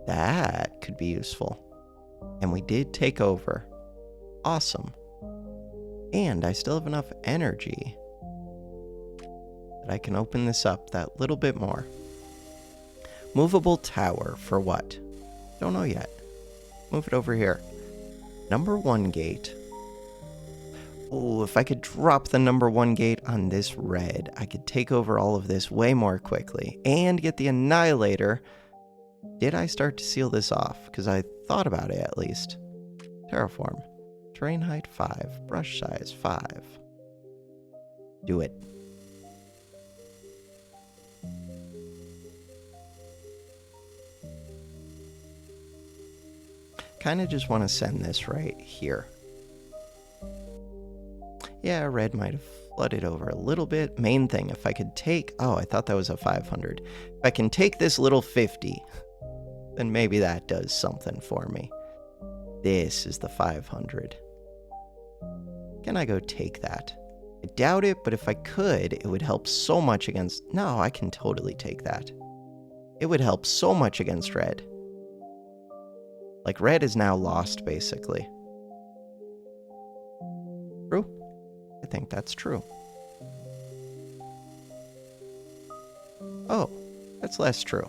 That could be useful. And we did take over. Awesome. And I still have enough energy that I can open this up that little bit more. Movable tower for what? Don't know yet. Move it over here. Number 1 gate. Oh, if I could drop the number 1 gate on this red, I could take over all of this way more quickly and get the annihilator. Did I start to seal this off? Because I thought about it at least. Terraform. Terrain height 5. Brush size 5. Do it. Kind of just want to send this right here. Yeah, red might have flooded over a little bit. Main thing, if I could take... Oh, I thought that was a 500. If I can take this little 50, then maybe that does something for me. This is the 500. Can I go take that? I doubt it, but if I could, it would help so much against... No, I can totally take that. It would help so much against red. Like, red is now lost, basically. True? I think that's true. Oh, that's less true.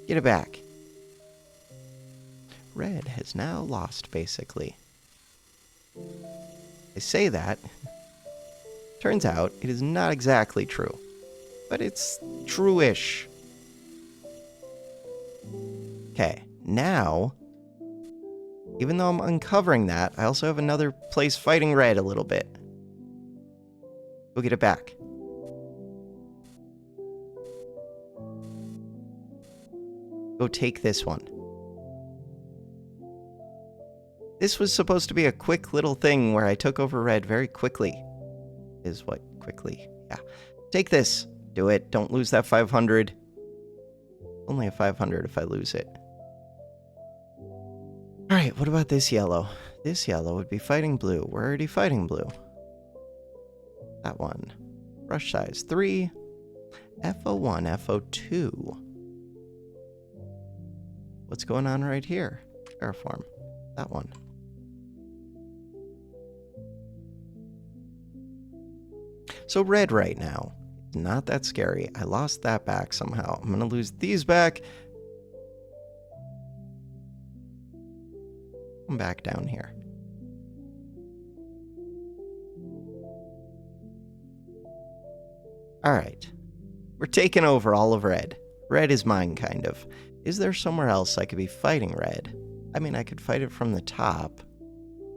Get it back. Red has now lost, basically. I say that. Turns out, it is not exactly true. But it's true-ish. Okay, now, even though I'm uncovering that, I also have another place fighting red a little bit. Go get it back. Go take this one. This was supposed to be a quick little thing where I took over red very quickly. Is what quickly? Yeah. Take this. Do it. Don't lose that 500. Only a 500 if I lose it. Alright, what about this yellow? This yellow would be fighting blue. We're already fighting blue. That one. Brush size 3. FO1, FO2. What's going on right here? Terraform. That one. So red right now, not that scary. I lost that back somehow. I'm going to lose these back. Come back down here. All right. We're taking over all of red. Red is mine, kind of. Is there somewhere else I could be fighting red? I mean, I could fight it from the top.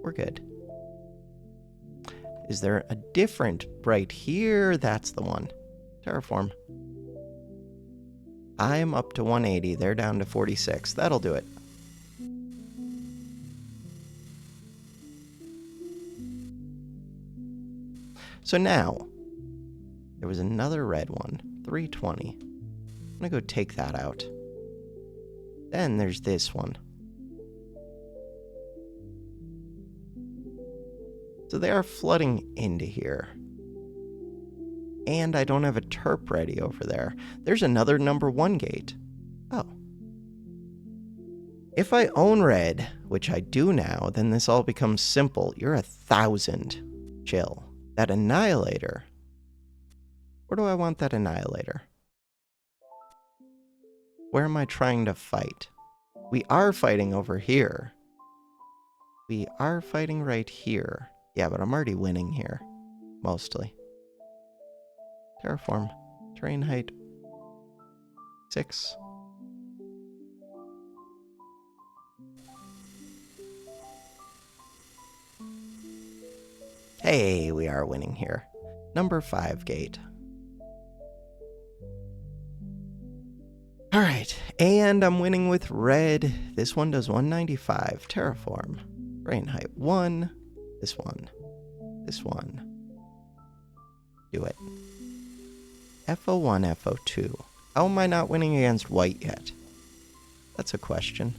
We're good. Is there a different right here? That's the one. Terraform. I'm up to 180. They're down to 46. That'll do it. So now, there was another red one. 320. I'm gonna go take that out. Then there's this one. So they are flooding into here. And I don't have a terp ready over there. There's another number 1 gate. Oh. If I own red, which I do now, then this all becomes simple. You're 1,000. Chill. That annihilator. Where do I want that annihilator? Where am I trying to fight? We are fighting over here. We are fighting right here. Yeah, but I'm already winning here. Mostly. Terraform. Terrain height. 6. Hey, we are winning here. Number 5 gate. Alright, and I'm winning with red. This one does 195. Terraform. Terrain height 1. This one. This one. Do it. FO1, FO2. How am I not winning against white yet? That's a question.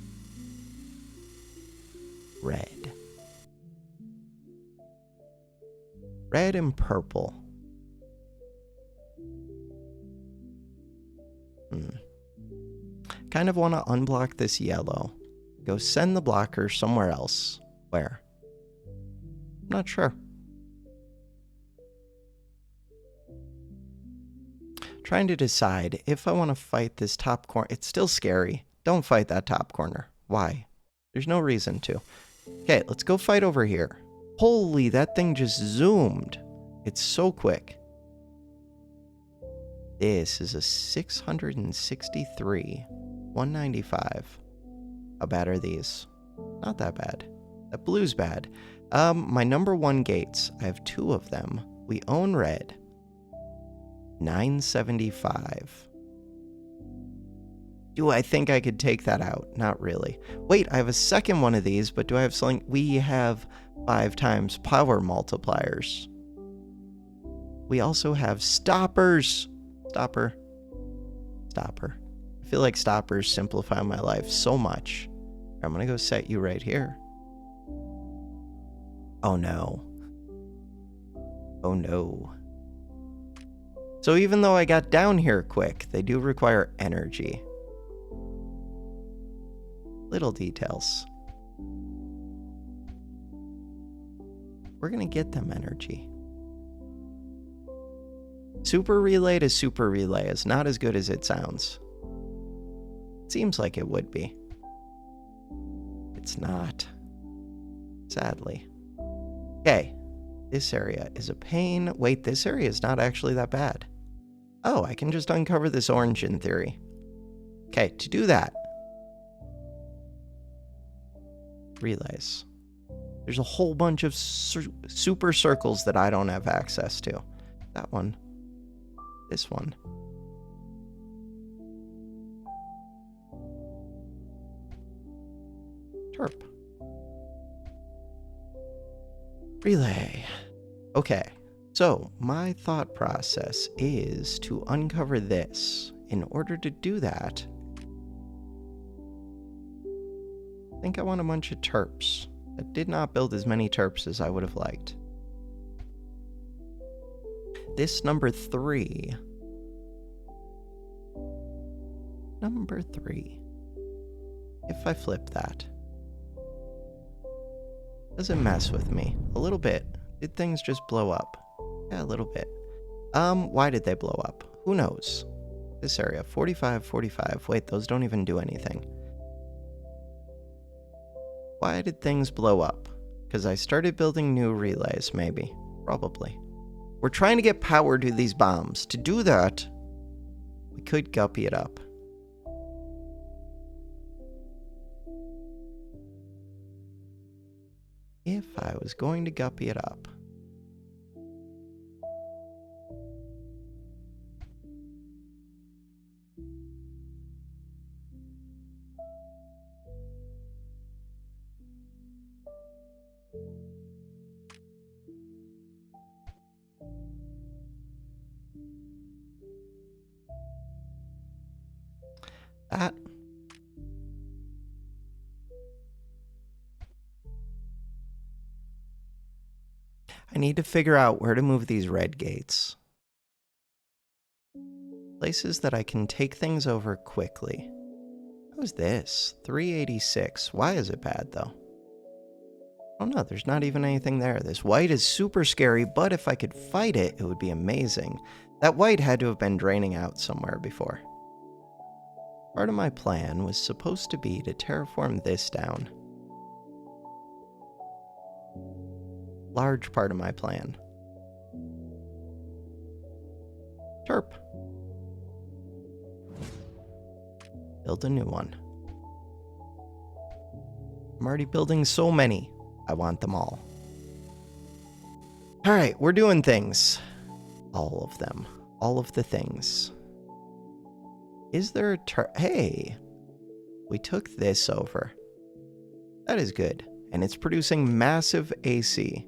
Red. Red and purple. Kind of want to unblock this yellow. Go send the blocker somewhere else. Where? Not sure. Trying to decide if I want to fight this top corner. It's still scary. Don't fight that top corner. Why? There's no reason to. Okay, let's go fight over here. Holy, that thing just zoomed. It's so quick. This is a 663. 195. How bad are these? Not that bad. That blue's bad. My number 1 gates. I have 2 of them. We own red. 975. Do I think I could take that out? Not really. Wait, I have a second one of these, but do I have something? We have 5 times power multipliers. We also have stoppers. Stopper. I feel like stoppers simplify my life so much. I'm gonna go set you right here. Oh no. Oh no. So even though I got down here quick, they do require energy. Little details. We're gonna get them energy. Super relay to super relay is not as good as it sounds. It seems like it would be. It's not. Sadly. Okay. This area is a pain. Wait, this area is not actually that bad. Oh, I can just uncover this orange in theory. Okay, to do that. Relays. There's a whole bunch of super circles that I don't have access to. That one. This one. Terp. Relay. Okay, so my thought process is to uncover this. In order to do that, I think I want a bunch of terps. I did not build as many terps as I would have liked. This number 3. Number 3. If I flip that, does it mess with me? A little bit. Did things just blow up? Yeah, a little bit. Why did they blow up? Who knows? This area, 45, 45. Wait, those don't even do anything. Why did things blow up? Because I started building new relays, maybe. Probably. We're trying to get power to these bombs. To do that, we could guppy it up. If I was going to guppy it up. That. I need to figure out where to move these red gates. Places that I can take things over quickly. How's this? 386. Why is it bad, though? Oh no, there's not even anything there. This white is super scary, but if I could fight it, it would be amazing. That white had to have been draining out somewhere before. Part of my plan was supposed to be to terraform this down. Large part of my plan. Terp. Build a new one. I'm already building so many. I want them all. Alright, we're doing things. All of them. All of the things. Is there a Hey! We took this over. That is good. And it's producing massive AC.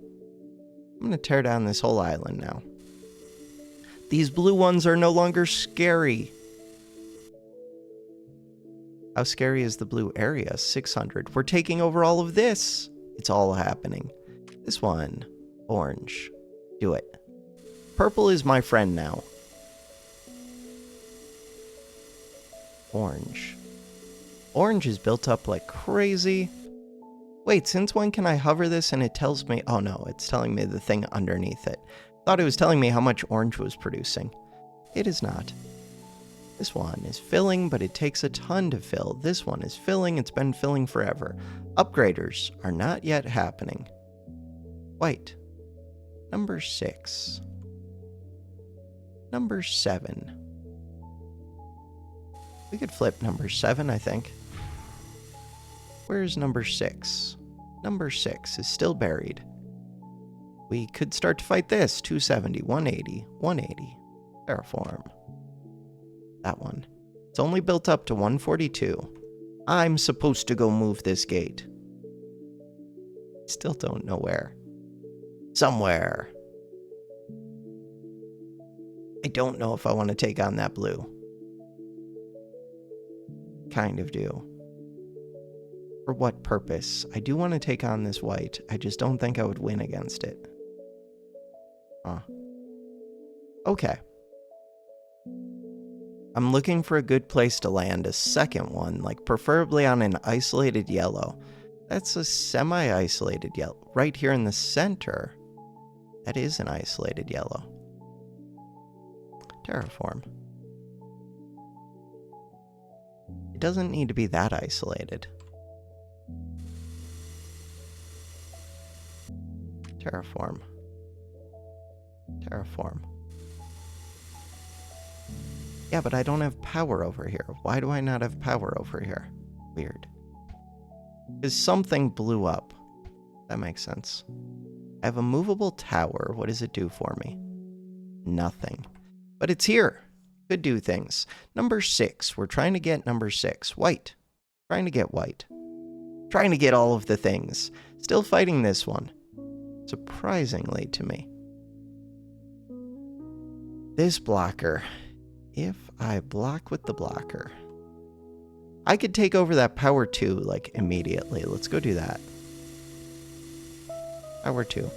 I'm gonna tear down this whole island now. These blue ones are no longer scary. How scary is the blue area? 600. We're taking over all of this. It's all happening. This one. Orange. Do it. Purple is my friend now. Orange. Orange is built up like crazy. Wait, since when can I hover this and it tells me... Oh no, it's telling me the thing underneath it. Thought it was telling me how much orange was producing. It is not. This one is filling, but it takes a ton to fill. This one is filling, it's been filling forever. Upgraders are not yet happening. White. Number 6. Number 7. We could flip number 7, I think. Where's number 6? Number 6 is still buried. We could start to fight this. 270, 180, 180. Terraform. That one. It's only built up to 142. I'm supposed to go move this gate. Still don't know where. Somewhere. I don't know if I want to take on that blue. Kind of do. For what purpose? I do want to take on this white. I just don't think I would win against it. Huh. Okay. I'm looking for a good place to land a second one, like preferably on an isolated yellow. That's a semi-isolated yellow. Right here in the center. That is an isolated yellow. Terraform. It doesn't need to be that isolated. Terraform. Terraform. Yeah, but I don't have power over here. Why do I not have power over here? Weird. Because something blew up. That makes sense. I have a movable tower. What does it do for me? Nothing. But it's here. Could do things. Number 6. We're trying to get number 6. White. Trying to get white. Trying to get all of the things. Still fighting this one. Surprisingly to me. This blocker. If I block with the blocker, I could take over that power 2, like, immediately. Let's go do that. Power 2.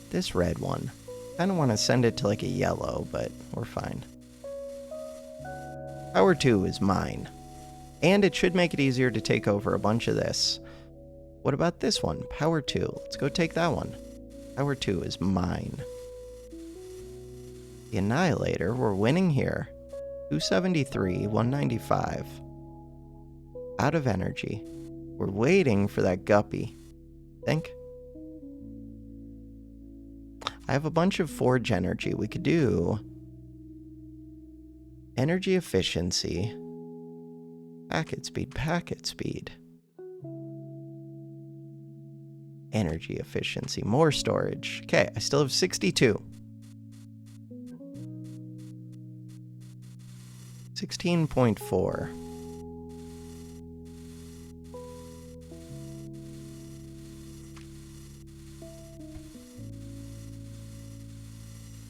This red one. I don't want to send it to, like, a yellow, but we're fine. Power 2 is mine. And it should make it easier to take over a bunch of this. What about this one? Power 2. Let's go take that one. Power 2 is mine. The Annihilator, we're winning here. 273, 195. Out of energy. We're waiting for that guppy. Think. I have a bunch of forge energy. We could do energy efficiency. Packet speed. Energy efficiency. More storage. Okay, I still have 62. 16.4.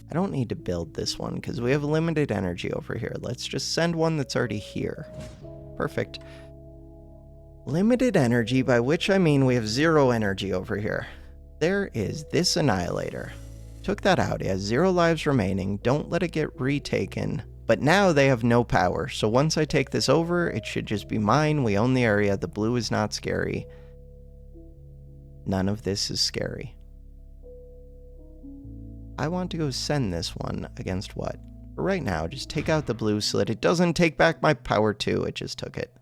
I don't need to build this one because we have limited energy over here. Let's just send one that's already here. Perfect. Limited energy, by which I mean we have 0 energy over here. There is this Annihilator. Took that out. It has 0 lives remaining. Don't let it get retaken. But now they have no power, so once I take this over, it should just be mine. We own the area. The blue is not scary. None of this is scary. I want to go send this one against what? For right now, just take out the blue so that it doesn't take back my power 2. It just took it.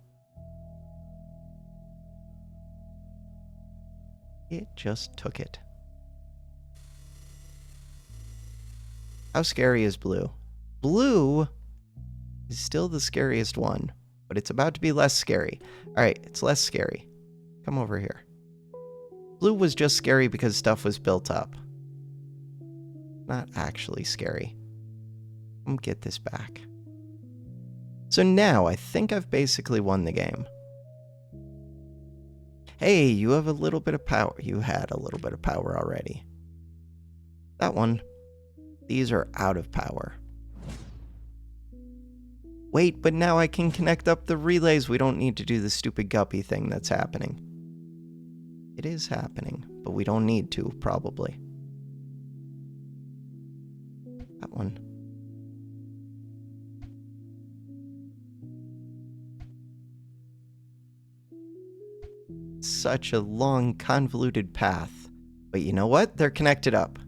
It just took it. How scary is blue? Blue is still the scariest one, but it's about to be less scary. Alright, it's less scary. Come over here. Blue was just scary because stuff was built up. Not actually scary. Come get this back. So now, I think I've basically won the game. Hey, you have a little bit of power. You had a little bit of power already. That one. These are out of power. Wait, but now I can connect up the relays. We don't need to do the stupid guppy thing that's happening. It is happening, but we don't need to, probably. That one. Such a long, convoluted path. But you know what? They're connected up.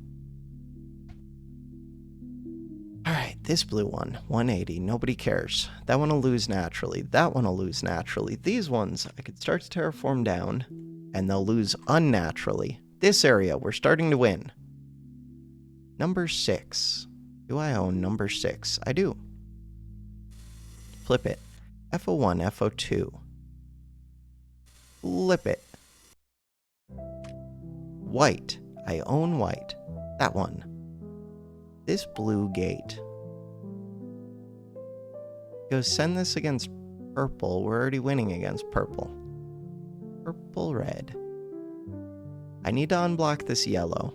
Alright, this blue one, 180, nobody cares. That one will lose naturally. That one will lose naturally. These ones, I could start to terraform down, and they'll lose unnaturally. This area, we're starting to win. Number 6. Do I own number 6? I do. Flip it. FO1, FO2. Flip it. White. I own white. That one. This blue gate. Go send this against purple. We're already winning against purple. Purple, red. I need to unblock this yellow.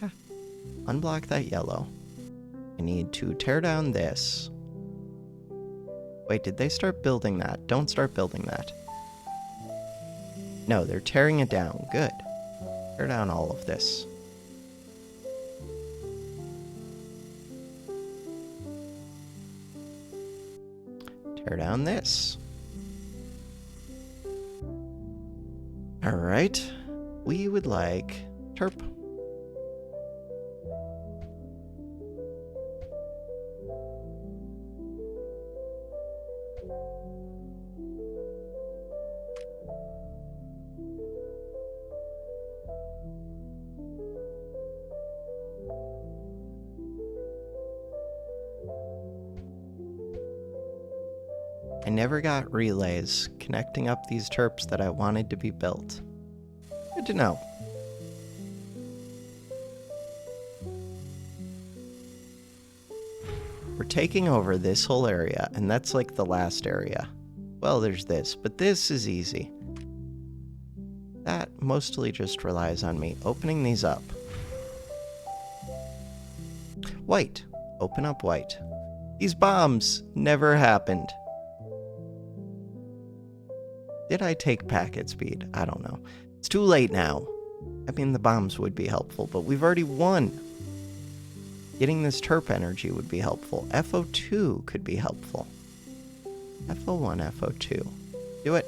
Yeah. Unblock that yellow. I need to tear down this. Wait, did they start building that? Don't start building that. No, they're tearing it down. Good. Tear down all of this. Tear down this. Alright. We would like Terp. I never got relays connecting up these terps that I wanted to be built. Good to know. We're taking over this whole area, and that's like the last area. Well, there's this, but this is easy. That mostly just relies on me opening these up. White. Open up white. These bombs never happened. Did I take packet speed? I don't know. It's too late now. I mean, the bombs would be helpful, but we've already won. Getting this terp energy would be helpful. FO2 could be helpful. FO1, FO2. Do it.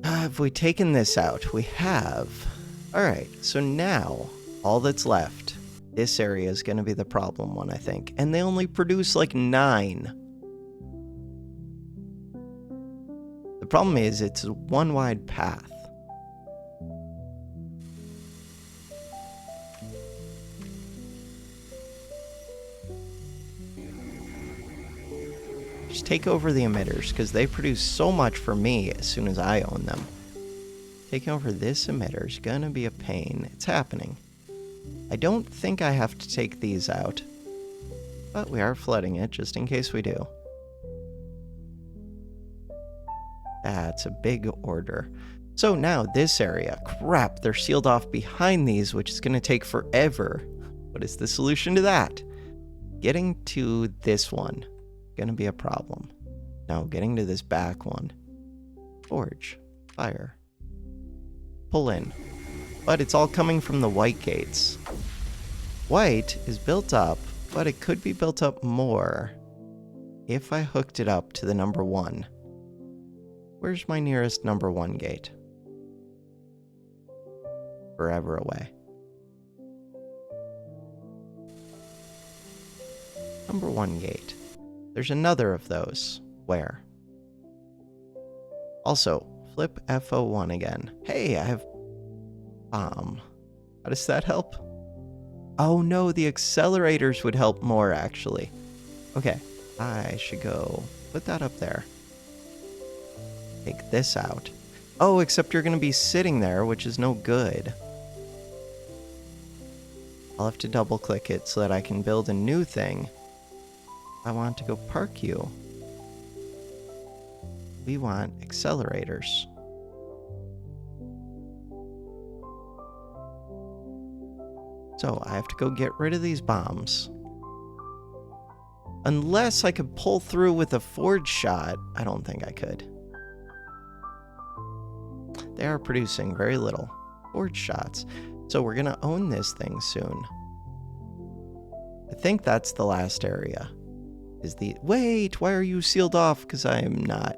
Have we taken this out? We have. Alright, so now, all that's left, this area is going to be the problem one, I think. And they only produce like 9. The problem is, it's a one wide path. Just take over the emitters, because they produce so much for me as soon as I own them. Taking over this emitter is gonna be a pain. It's happening. I don't think I have to take these out, but we are flooding it just in case we do. That's a big order. So now this area, crap, they're sealed off behind these, which is gonna take forever. What is the solution to that? Getting to this one, gonna be a problem. No, getting to this back one. Forge, fire. Pull in. But it's all coming from the white gates. White is built up, but it could be built up more if I hooked it up to the number 1. Where's my nearest number 1 gate? Forever away. Number 1 gate. There's another of those. Where? Also, flip FO1 again. Hey, I have bomb. How does that help? Oh no, the accelerators would help more, actually. Okay, I should go put that up there. Take this out. Oh, except you're going to be sitting there, which is no good. I'll have to double click it so that I can build a new thing. I want to go park you. We want accelerators. So I have to go get rid of these bombs. Unless I could pull through with a forge shot, I don't think I could. They are producing very little forge shots. So we're gonna own this thing soon. I think that's the last area. Wait, why are you sealed off? Because I am not.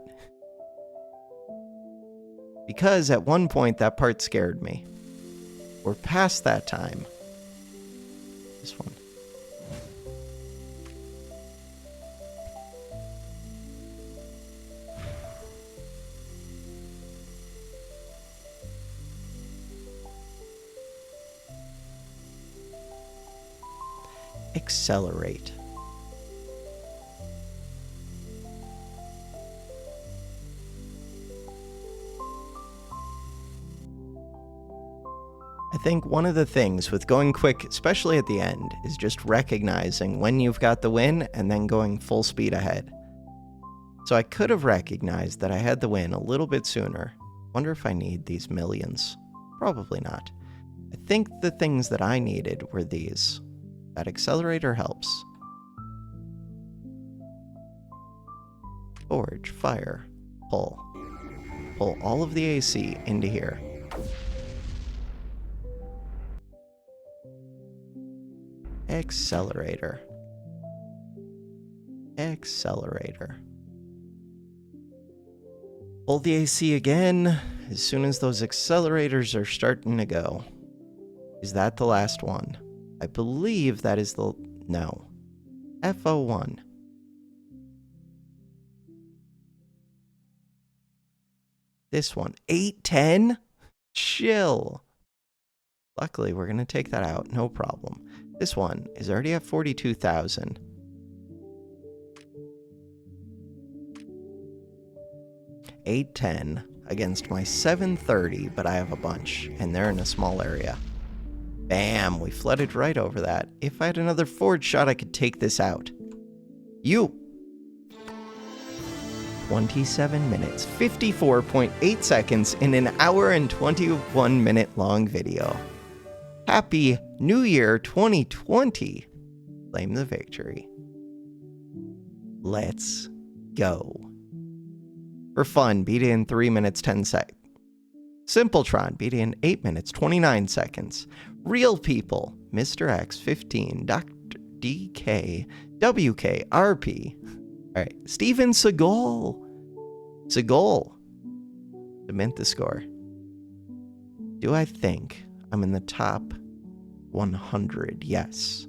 Because at one point that part scared me. We're past that time. This one. Accelerate. I think one of the things with going quick, especially at the end, is just recognizing when you've got the win and then going full speed ahead. So I could have recognized that I had the win a little bit sooner. Wonder if I need these millions. Probably not. I think the things that I needed were these. That accelerator helps. Forge, fire, pull. Pull all of the AC into here. Accelerator. Accelerator. Pull the AC again as soon as those accelerators are starting to go. Is that the last one? I believe that is the... No. FO1. This one. 810? Chill. Luckily, we're going to take that out. No problem. This one is already at 42,000. $810 against my 730, but I have a bunch, and they're in a small area. Bam, we flooded right over that. If I had another forward shot, I could take this out. You! 27 minutes, 54.8 seconds in an hour and 21 minute long video. Happy New Year 2020. Claim the victory. Let's go. For fun, beat it in 3 minutes 10 seconds. Simpletron, beat it in 8 minutes 29 seconds. Real people, Mr. X 15, Dr. DK, WK, RP. Alright, Steven Seagal. Seagal. Cement the score. Do I think I'm in the top 100? Yes.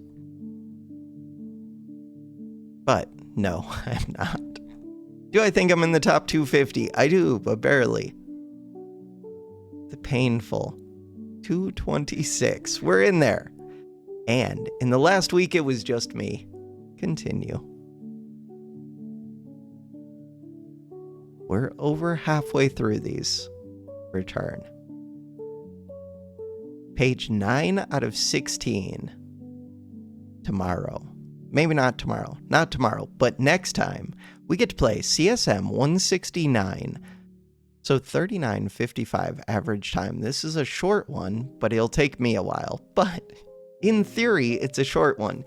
But no, I'm not. Do I think I'm in the top 250? I do, but barely. The painful 226. We're in there. And in the last week, it was just me. Continue. We're over halfway through these. Return. Page 9 out of 16. Tomorrow. Maybe not tomorrow. Not tomorrow, but next time, we get to play CSM 169. So 39.55 average time. This is a short one, but it'll take me a while. But in theory, it's a short one.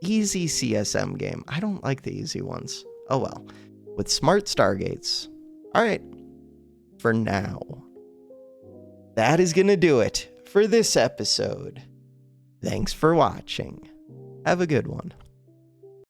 Easy CSM game. I don't like the easy ones. Oh well. With smart stargates. All right. For now. That is going to do it for this episode. Thanks for watching. Have a good one.